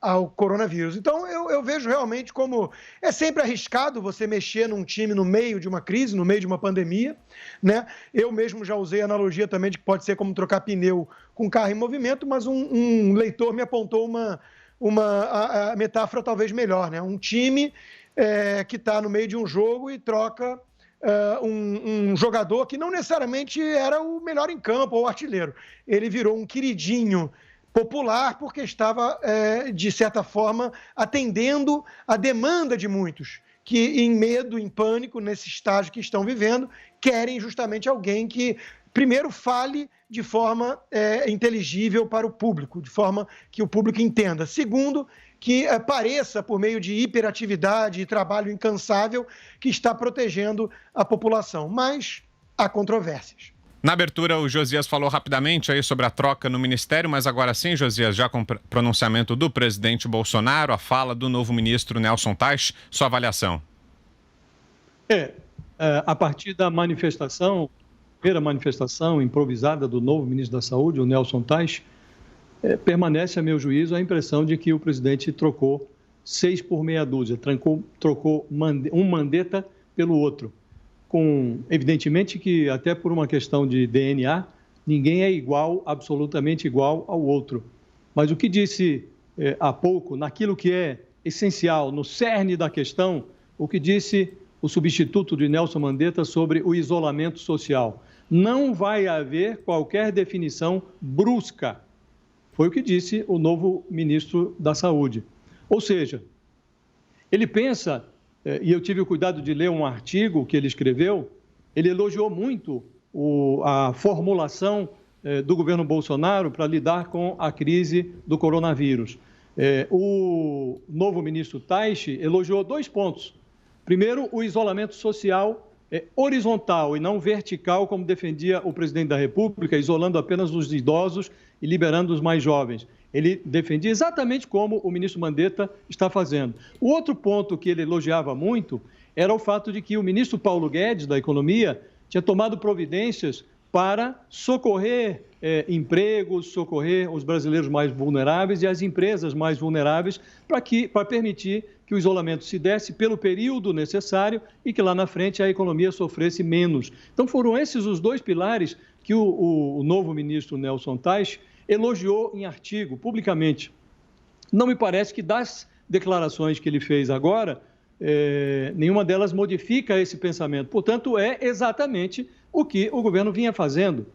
ao coronavírus. Então, eu vejo realmente como é sempre arriscado você mexer num time no meio de uma crise, no meio de uma pandemia, né? Eu mesmo já usei a analogia também de que pode ser como trocar pneu com carro em movimento, mas um leitor me apontou a metáfora talvez melhor, né? Um time que está no meio de um jogo e troca um jogador que não necessariamente era o melhor em campo ou artilheiro. Ele virou um queridinho popular porque estava, de certa forma, atendendo a demanda de muitos que, em medo, em pânico, nesse estágio que estão vivendo, querem justamente alguém que, primeiro, fale de forma inteligível para o público, de forma que o público entenda. Segundo, que pareça, por meio de hiperatividade e trabalho incansável, que está protegendo a população. Mas há controvérsias. Na abertura, o Josias falou rapidamente aí sobre a troca no Ministério, mas agora sim, Josias, já com o pronunciamento do presidente Bolsonaro, a fala do novo ministro Nelson Tais, sua avaliação. A partir da manifestação, primeira manifestação improvisada do novo ministro da Saúde, o Nelson Tais, permanece, a meu juízo, a impressão de que o presidente trocou 6 por meia dúzia, trocou um Mandetta pelo outro. Evidentemente que, até por uma questão de DNA, ninguém é absolutamente igual ao outro. Mas o que disse há pouco, naquilo que é essencial, no cerne da questão, o que disse o substituto de Nelson Mandetta sobre o isolamento social. Não vai haver qualquer definição brusca. Foi o que disse o novo ministro da Saúde. Ou seja, ele pensa, e eu tive o cuidado de ler um artigo que ele escreveu, ele elogiou muito a formulação do governo Bolsonaro para lidar com a crise do coronavírus. O novo ministro Tais elogiou 2 pontos. Primeiro, o isolamento social horizontal e não vertical, como defendia o presidente da República, isolando apenas os idosos e liberando os mais jovens. Ele defendia exatamente como o ministro Mandetta está fazendo. O outro ponto que ele elogiava muito era o fato de que o ministro Paulo Guedes, da Economia, tinha tomado providências para socorrer empregos, socorrer os brasileiros mais vulneráveis e as empresas mais vulneráveis, para permitir que o isolamento se desse pelo período necessário e que lá na frente a economia sofresse menos. Então foram esses os dois pilares que o novo ministro Nelson Teich elogiou em artigo, publicamente. Não me parece que das declarações que ele fez agora, nenhuma delas modifica esse pensamento. Portanto, é exatamente o que o governo vinha fazendo.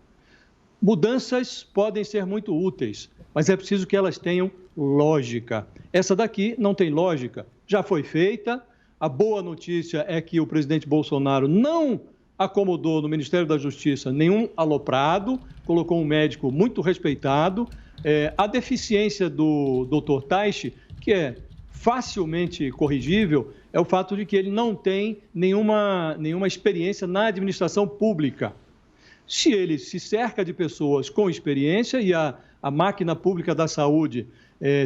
Mudanças podem ser muito úteis, mas é preciso que elas tenham lógica. Essa daqui não tem lógica, já foi feita. A boa notícia é que o presidente Bolsonaro não acomodou no Ministério da Justiça nenhum aloprado, colocou um médico muito respeitado. A deficiência do Dr. Teich, que é facilmente corrigível, é o fato de que ele não tem nenhuma experiência na administração pública. Se ele se cerca de pessoas com experiência e a máquina pública da saúde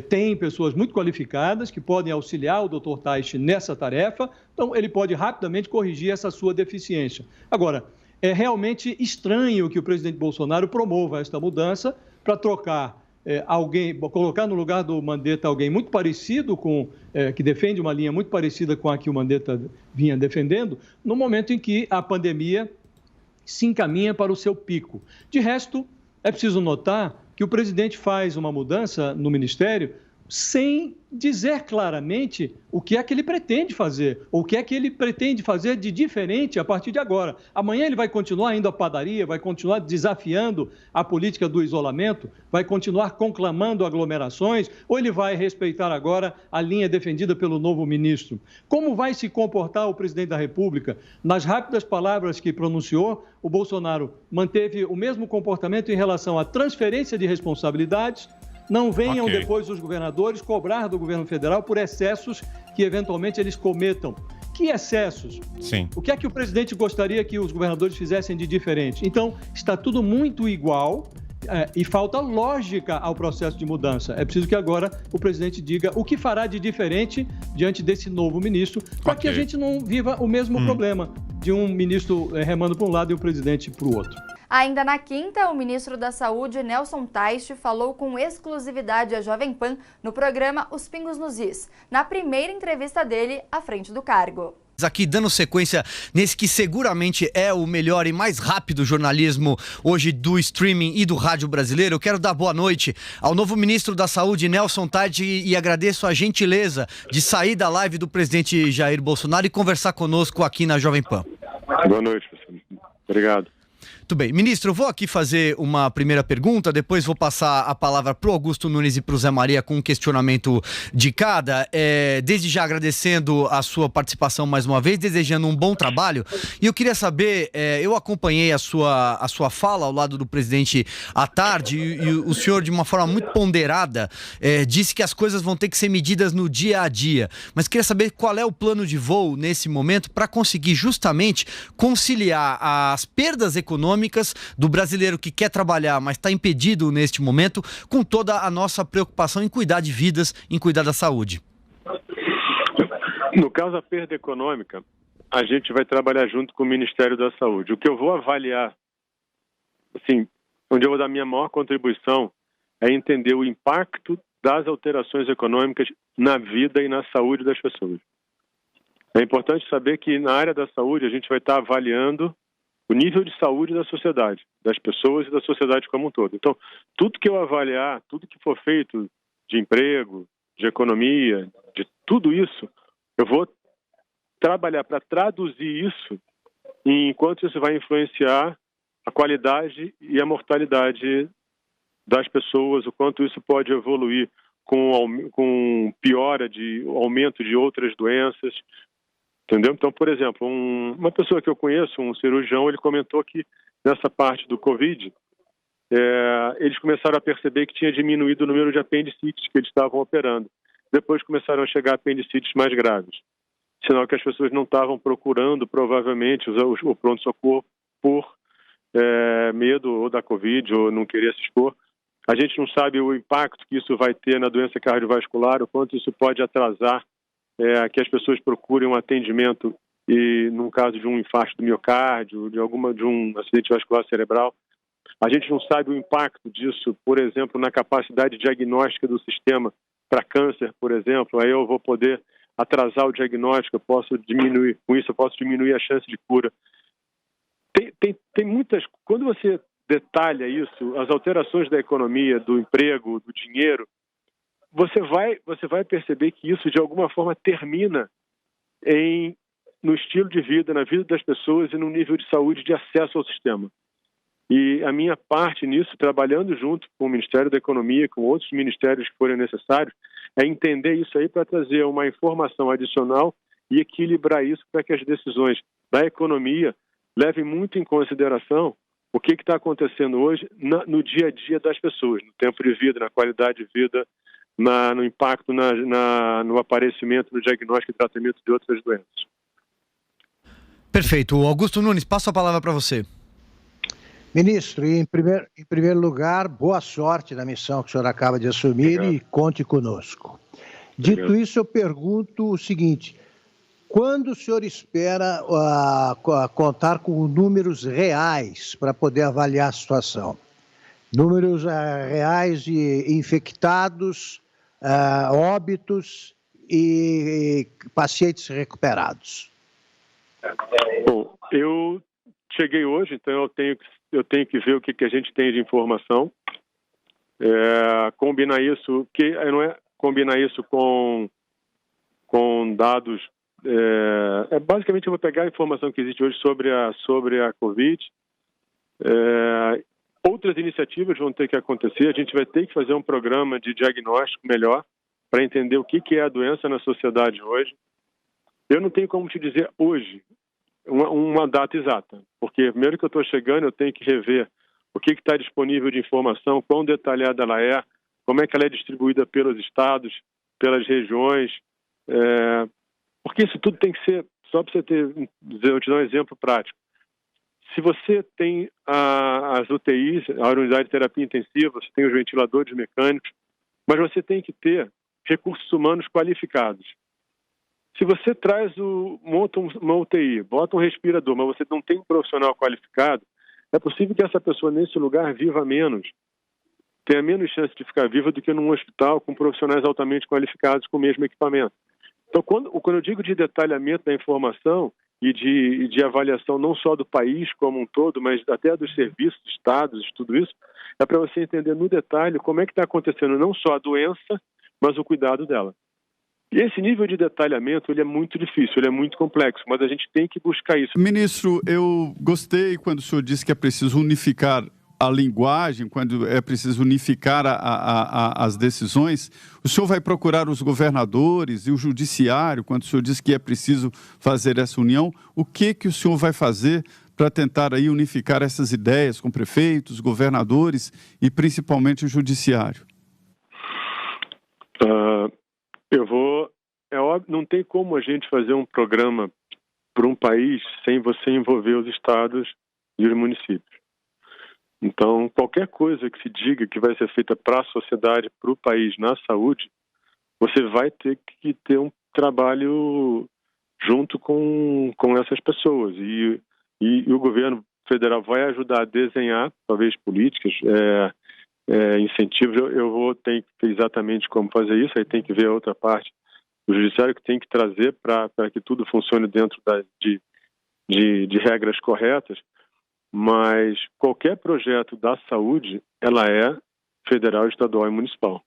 tem pessoas muito qualificadas que podem auxiliar o Dr. Teich nessa tarefa, então ele pode rapidamente corrigir essa sua deficiência. Agora, é realmente estranho que o presidente Bolsonaro promova esta mudança para trocar colocar no lugar do Mandetta alguém muito parecido que defende uma linha muito parecida com a que o Mandetta vinha defendendo, no momento em que a pandemia se encaminha para o seu pico. De resto, é preciso notar que o presidente faz uma mudança no Ministério sem dizer claramente o que é que ele pretende fazer, ou o que é que ele pretende fazer de diferente a partir de agora. Amanhã ele vai continuar indo à padaria, vai continuar desafiando a política do isolamento, vai continuar conclamando aglomerações, ou ele vai respeitar agora a linha defendida pelo novo ministro? Como vai se comportar o presidente da República? Nas rápidas palavras que pronunciou, o Bolsonaro manteve o mesmo comportamento em relação à transferência de responsabilidades. Não venham depois os governadores cobrar do governo federal por excessos que eventualmente eles cometam. Que excessos? Sim. O que é que o presidente gostaria que os governadores fizessem de diferente? Então, está tudo muito igual e falta lógica ao processo de mudança. É preciso que agora o presidente diga o que fará de diferente diante desse novo ministro, para que a gente não viva o mesmo problema de um ministro remando para um lado e o presidente para o outro. Ainda na quinta, o ministro da Saúde, Nelson Teich, falou com exclusividade à Jovem Pan no programa Os Pingos nos Is, na primeira entrevista dele à frente do cargo. Aqui dando sequência nesse que seguramente é o melhor e mais rápido jornalismo hoje do streaming e do rádio brasileiro, eu quero dar boa noite ao novo ministro da Saúde, Nelson Teich, e agradeço a gentileza de sair da live do presidente Jair Bolsonaro e conversar conosco aqui na Jovem Pan. Boa noite, pessoal. Obrigado. Muito bem. Ministro, eu vou aqui fazer uma primeira pergunta, depois vou passar a palavra para o Augusto Nunes e para o Zé Maria com um questionamento de cada. Desde já agradecendo a sua participação mais uma vez, desejando um bom trabalho. E eu queria saber, eu acompanhei a sua fala ao lado do presidente à tarde e o senhor, de uma forma muito ponderada, disse que as coisas vão ter que ser medidas no dia a dia. Mas queria saber qual é o plano de voo nesse momento para conseguir justamente conciliar as perdas econômicas do brasileiro que quer trabalhar, mas está impedido neste momento, com toda a nossa preocupação em cuidar de vidas, em cuidar da saúde. No caso da perda econômica, a gente vai trabalhar junto com o Ministério da Saúde. O que eu vou avaliar, assim, onde eu vou dar minha maior contribuição, é entender o impacto das alterações econômicas na vida e na saúde das pessoas. É importante saber que na área da saúde a gente vai estar avaliando o nível de saúde da sociedade, das pessoas e da sociedade como um todo. Então, tudo que eu avaliar, tudo que for feito de emprego, de economia, de tudo isso, eu vou trabalhar para traduzir isso em quanto isso vai influenciar a qualidade e a mortalidade das pessoas, o quanto isso pode evoluir com piora de aumento de outras doenças. Entendeu? Então, por exemplo, uma pessoa que eu conheço, um cirurgião, ele comentou que nessa parte do Covid, eles começaram a perceber que tinha diminuído o número de apendicites que eles estavam operando. Depois começaram a chegar apendicites mais graves. Sinal que as pessoas não estavam procurando, provavelmente, o pronto-socorro por medo ou da Covid ou não querer se expor. A gente não sabe o impacto que isso vai ter na doença cardiovascular, o quanto isso pode atrasar que as pessoas procurem um atendimento e num caso de um infarto do miocárdio, de um acidente vascular cerebral. A gente não sabe o impacto disso, por exemplo, na capacidade diagnóstica do sistema para câncer, por exemplo. Aí eu vou poder atrasar o diagnóstico, com isso eu posso diminuir a chance de cura. Tem muitas... Quando você detalha isso, as alterações da economia, do emprego, do dinheiro, você vai perceber que isso, de alguma forma, termina no estilo de vida, na vida das pessoas e no nível de saúde, de acesso ao sistema. E a minha parte nisso, trabalhando junto com o Ministério da Economia, com outros ministérios que forem necessários, é entender isso aí para trazer uma informação adicional e equilibrar isso para que as decisões da economia levem muito em consideração o que está acontecendo hoje no dia a dia das pessoas, no tempo de vida, na qualidade de vida, no impacto no aparecimento, no diagnóstico e tratamento de outras doenças. Perfeito. Augusto Nunes, passo a palavra para você. Ministro, em primeiro lugar, boa sorte na missão que o senhor acaba de assumir. Obrigado. E conte conosco. Dito Obrigado. Isso, eu pergunto o seguinte: quando o senhor espera contar com números reais para poder avaliar a situação? Números reais de infectados, óbitos e pacientes recuperados. Bom, eu cheguei hoje, então eu tenho que ver o que a gente tem de informação, combinar isso, não é combinar isso com dados. Basicamente, eu vou pegar a informação que existe hoje sobre a Covid. Outras iniciativas vão ter que acontecer. A gente vai ter que fazer um programa de diagnóstico melhor para entender o que é a doença na sociedade hoje. Eu não tenho como te dizer hoje uma data exata, porque primeiro que eu estou chegando, eu tenho que rever o que está disponível de informação, quão detalhada ela é, como é que ela é distribuída pelos estados, pelas regiões, porque isso tudo tem que ser, só para eu te dar um exemplo prático. Se você tem as UTIs, a unidade de terapia intensiva, você tem os ventiladores mecânicos, mas você tem que ter recursos humanos qualificados. Se você monta uma UTI, bota um respirador, mas você não tem um profissional qualificado, é possível que essa pessoa nesse lugar viva menos, tenha menos chance de ficar viva do que num hospital com profissionais altamente qualificados com o mesmo equipamento. Então, quando eu digo de detalhamento da informação e de avaliação não só do país como um todo, mas até dos serviços, estados, tudo isso, é para você entender no detalhe como é que está acontecendo não só a doença, mas o cuidado dela. E esse nível de detalhamento, ele é muito difícil, ele é muito complexo, mas a gente tem que buscar isso. Ministro, eu gostei quando o senhor disse que é preciso unificar a linguagem, quando é preciso unificar as decisões. O senhor vai procurar os governadores e o judiciário, quando o senhor diz que é preciso fazer essa união. O que o senhor vai fazer para tentar aí unificar essas ideias com prefeitos, governadores e principalmente o judiciário? É óbvio, não tem como a gente fazer um programa para um país sem você envolver os estados e os municípios. Então, qualquer coisa que se diga que vai ser feita para a sociedade, para o país, na saúde, você vai ter que ter um trabalho junto com essas pessoas. E o governo federal vai ajudar a desenhar, talvez, políticas, incentivos. Eu vou ter que ver exatamente como fazer isso, aí tem que ver a outra parte do judiciário que tem que trazer para que tudo funcione dentro de regras corretas. Mas qualquer projeto da saúde, ela é federal, estadual e municipal.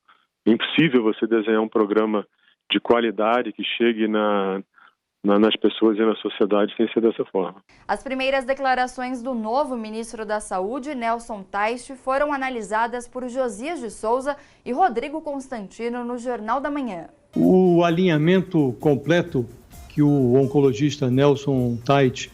É impossível você desenhar um programa de qualidade que chegue nas pessoas e na sociedade sem ser dessa forma. As primeiras declarações do novo ministro da Saúde, Nelson Teich, foram analisadas por Josias de Souza e Rodrigo Constantino no Jornal da Manhã. O alinhamento completo que o oncologista Nelson Teich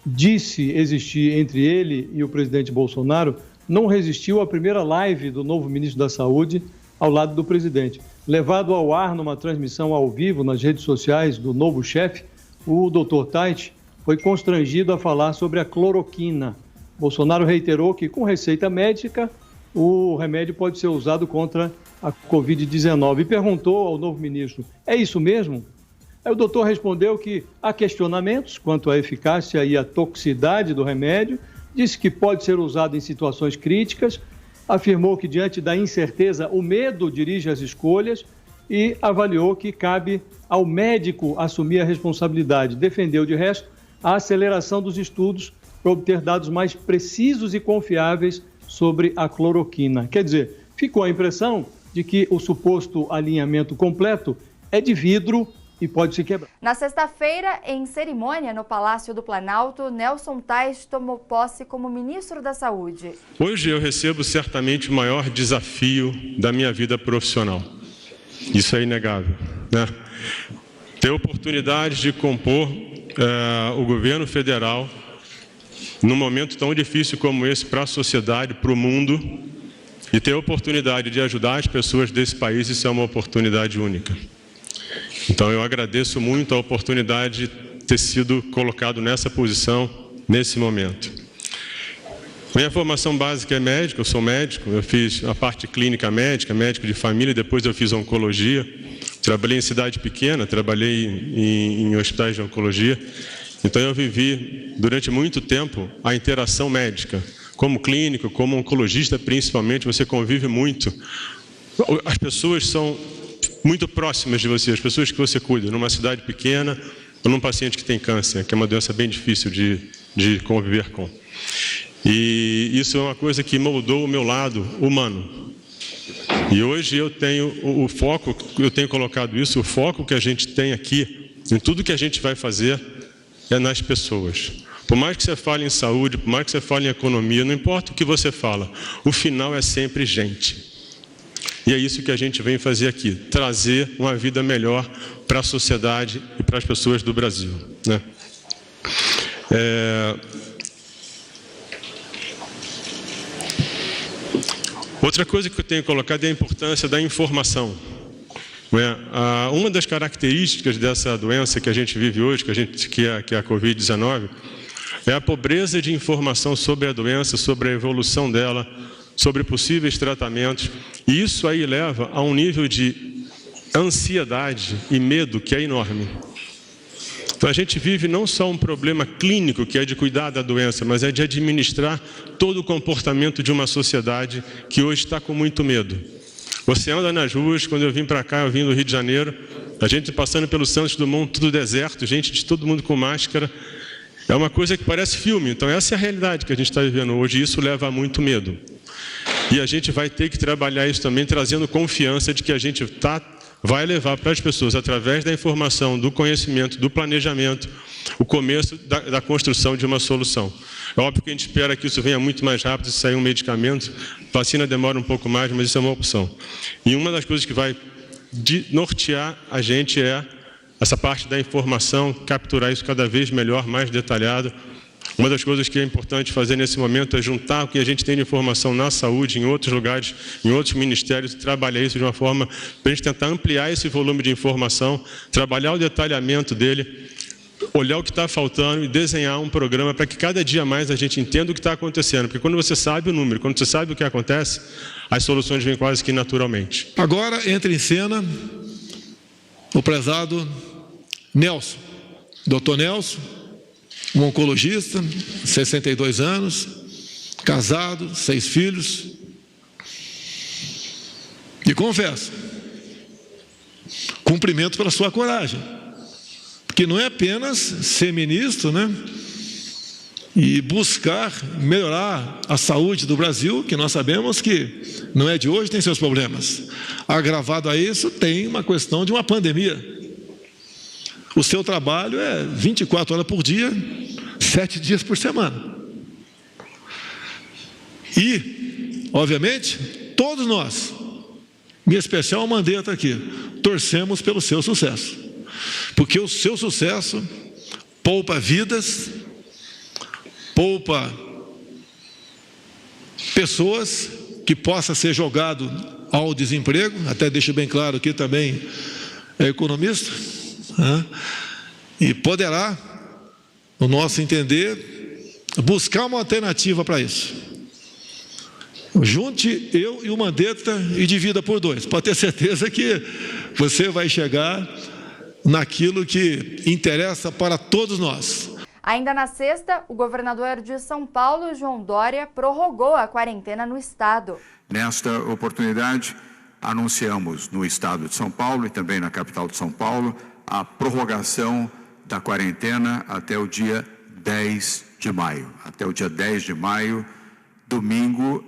disse existir entre ele e o presidente Bolsonaro não resistiu à primeira live do novo ministro da Saúde ao lado do presidente. Levado ao ar numa transmissão ao vivo nas redes sociais do novo chefe, o Dr. Teich foi constrangido a falar sobre a cloroquina. Bolsonaro reiterou que, com receita médica, o remédio pode ser usado contra a Covid-19 e perguntou ao novo ministro: é isso mesmo? Aí o doutor respondeu que há questionamentos quanto à eficácia e à toxicidade do remédio, disse que pode ser usado em situações críticas, afirmou que diante da incerteza o medo dirige as escolhas e avaliou que cabe ao médico assumir a responsabilidade. Defendeu, de resto, a aceleração dos estudos para obter dados mais precisos e confiáveis sobre a cloroquina. Quer dizer, ficou a impressão de que o suposto alinhamento completo é de vidro e pode se quebrar. Na sexta-feira, em cerimônia no Palácio do Planalto, Nelson Tais tomou posse como ministro da Saúde. Hoje eu recebo certamente o maior desafio da minha vida profissional. Isso é inegável, né? Ter oportunidade de compor o governo federal num momento tão difícil como esse para a sociedade, para o mundo, e ter a oportunidade de ajudar as pessoas desse país, isso é uma oportunidade única. Então eu agradeço muito a oportunidade de ter sido colocado nessa posição, nesse momento. Minha formação básica é médica, eu sou médico, eu fiz a parte clínica médica, médico de família, depois eu fiz oncologia. Trabalhei em cidade pequena, trabalhei em hospitais de oncologia. Então eu vivi durante muito tempo a interação médica. Como clínico, como oncologista principalmente, você convive muito. As pessoas são muito próximas de você, as pessoas que você cuida, numa cidade pequena ou num paciente que tem câncer, que é uma doença bem difícil de conviver com. E isso é uma coisa que moldou o meu lado humano. E hoje eu tenho o foco, eu tenho colocado isso, o foco que a gente tem aqui, em tudo que a gente vai fazer, é nas pessoas. Por mais que você fale em saúde, por mais que você fale em economia, não importa o que você fala, o final é sempre gente. E é isso que a gente vem fazer aqui, trazer uma vida melhor para a sociedade e para as pessoas do Brasil, né? Outra coisa que eu tenho colocado é a importância da informação. Uma das características dessa doença que a gente vive hoje, que é a Covid-19, é a pobreza de informação sobre a doença, sobre a evolução dela, sobre possíveis tratamentos. E isso aí leva a um nível de ansiedade e medo que é enorme. Então a gente vive não só um problema clínico, que é de cuidar da doença, mas é de administrar todo o comportamento de uma sociedade que hoje está com muito medo. Você anda nas ruas, quando eu vim para cá, eu vim do Rio de Janeiro, a gente passando pelo Santos Dumont, tudo deserto, gente de todo mundo com máscara. É uma coisa que parece filme, então essa é a realidade que a gente está vivendo hoje, e isso leva a muito medo. E a gente vai ter que trabalhar isso também, trazendo confiança de que a gente vai levar para as pessoas, através da informação, do conhecimento, do planejamento, o começo da construção de uma solução. É óbvio que a gente espera que isso venha muito mais rápido, se sair um medicamento, vacina demora um pouco mais, mas isso é uma opção. E uma das coisas que vai nortear a gente é essa parte da informação, capturar isso cada vez melhor, mais detalhado. Uma das coisas que é importante fazer nesse momento é juntar o que a gente tem de informação na saúde, em outros lugares, em outros ministérios, e trabalhar isso de uma forma para a gente tentar ampliar esse volume de informação, trabalhar o detalhamento dele, olhar o que está faltando e desenhar um programa para que cada dia mais a gente entenda o que está acontecendo. Porque quando você sabe o número, quando você sabe o que acontece, as soluções vêm quase que naturalmente. Agora entra em cena o prezado Nelson, Dr. Nelson, um oncologista, 62 anos, casado, 6 filhos. E confesso, cumprimento pela sua coragem, porque não é apenas ser ministro, né? E buscar melhorar a saúde do Brasil, que nós sabemos que não é de hoje, tem seus problemas. Agravado a isso, tem uma questão de uma pandemia. O seu trabalho é 24 horas por dia, 7 dias por semana. E, obviamente, todos nós, em especial o Mandetta aqui, torcemos pelo seu sucesso. Porque o seu sucesso poupa vidas, poupa pessoas que possa ser jogado ao desemprego, até deixo bem claro aqui também, é economista, né? E poderá, no nosso entender, buscar uma alternativa para isso. Junte eu e o Mandetta e divida por 2. Pode ter certeza que você vai chegar naquilo que interessa para todos nós. Ainda na sexta, o governador de São Paulo, João Dória, prorrogou a quarentena no estado. Nesta oportunidade, anunciamos no estado de São Paulo e também na capital de São Paulo a prorrogação da quarentena até o dia 10 de maio. Até o dia 10 de maio, domingo,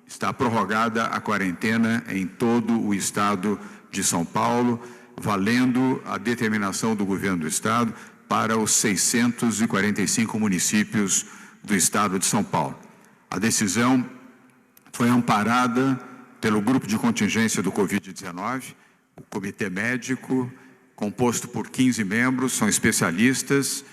está prorrogada a quarentena em todo o estado de São Paulo, valendo a determinação do governo do estado para os 645 municípios do estado de São Paulo. A decisão foi amparada pelo grupo de contingência do Covid-19, o comitê médico, composto por 15 membros, são especialistas,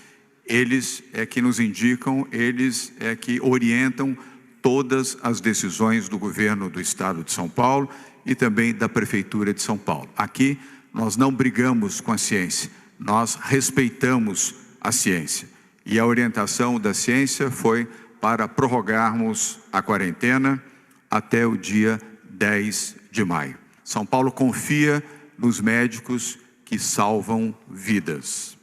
eles é que nos indicam, eles é que orientam todas as decisões do governo do estado de São Paulo e também da prefeitura de São Paulo. Aqui nós não brigamos com a ciência, nós respeitamos a ciência. E a orientação da ciência foi para prorrogarmos a quarentena até o dia 10 de maio. São Paulo confia nos médicos que salvam vidas.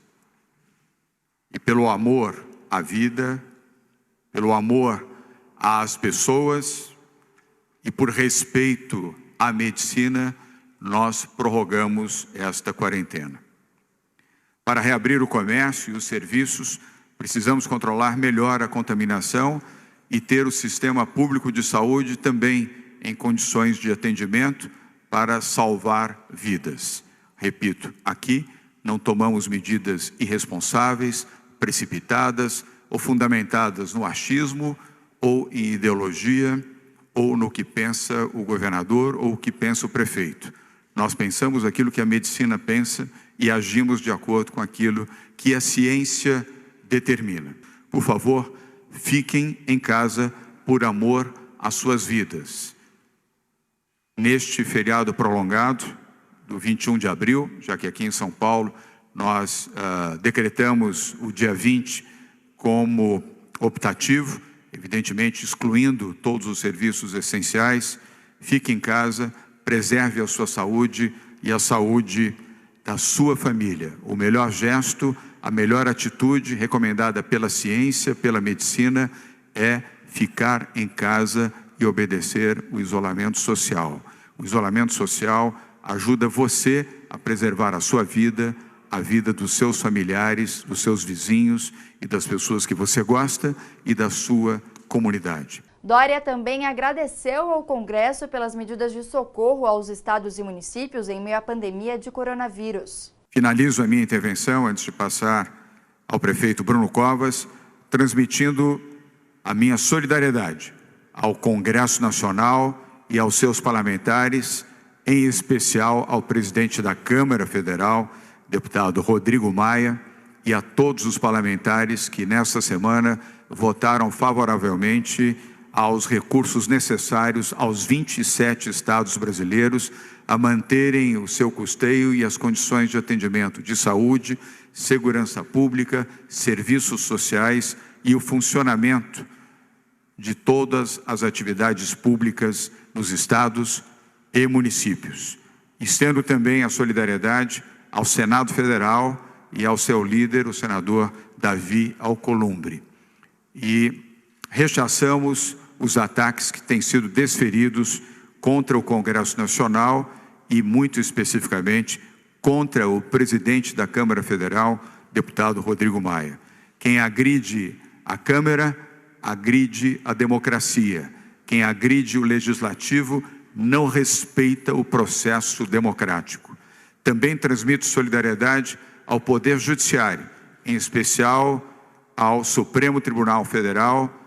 E pelo amor à vida, pelo amor às pessoas e por respeito à medicina, nós prorrogamos esta quarentena. Para reabrir o comércio e os serviços, precisamos controlar melhor a contaminação e ter o sistema público de saúde também em condições de atendimento para salvar vidas. Repito, aqui não tomamos medidas irresponsáveis, precipitadas ou fundamentadas no achismo ou em ideologia ou no que pensa o governador ou o que pensa o prefeito. Nós pensamos aquilo que a medicina pensa e agimos de acordo com aquilo que a ciência determina. Por favor, fiquem em casa por amor às suas vidas. Neste feriado prolongado, do 21 de abril, já que aqui em São Paulo nós decretamos o dia 20 como optativo, evidentemente excluindo todos os serviços essenciais, fique em casa, preserve a sua saúde e a saúde da sua família. O melhor gesto, a melhor atitude recomendada pela ciência, pela medicina, é ficar em casa e obedecer o isolamento social. O isolamento social ajuda você a preservar a sua vida, a vida dos seus familiares, dos seus vizinhos e das pessoas que você gosta e da sua comunidade. Dória também agradeceu ao Congresso pelas medidas de socorro aos estados e municípios em meio à pandemia de coronavírus. Finalizo a minha intervenção, antes de passar ao prefeito Bruno Covas, transmitindo a minha solidariedade ao Congresso Nacional e aos seus parlamentares, em especial ao presidente da Câmara Federal, deputado Rodrigo Maia, e a todos os parlamentares que nesta semana votaram favoravelmente aos recursos necessários aos 27 estados brasileiros a manterem o seu custeio e as condições de atendimento de saúde, segurança pública, serviços sociais e o funcionamento de todas as atividades públicas nos estados e municípios. Estendo também a solidariedade ao Senado Federal e ao seu líder, o senador Davi Alcolumbre. E rechaçamos os ataques que têm sido desferidos contra o Congresso Nacional e, muito especificamente, contra o presidente da Câmara Federal, deputado Rodrigo Maia. Quem agride a Câmara, agride a democracia. Quem agride o Legislativo não respeita o processo democrático. Também transmito solidariedade ao Poder Judiciário, em especial ao Supremo Tribunal Federal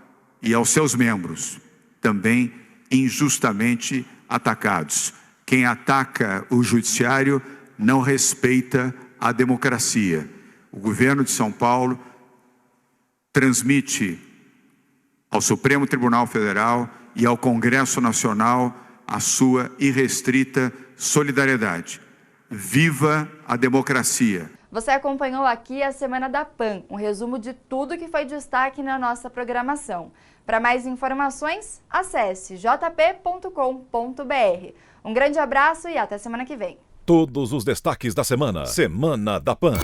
e aos seus membros, também injustamente atacados. Quem ataca o Judiciário não respeita a democracia. O governo de São Paulo transmite ao Supremo Tribunal Federal e ao Congresso Nacional a sua irrestrita solidariedade. Viva a democracia! Você acompanhou aqui a Semana da PAN, um resumo de tudo que foi destaque na nossa programação. Para mais informações, acesse jp.com.br. Um grande abraço e até semana que vem. Todos os destaques da semana. Semana da PAN.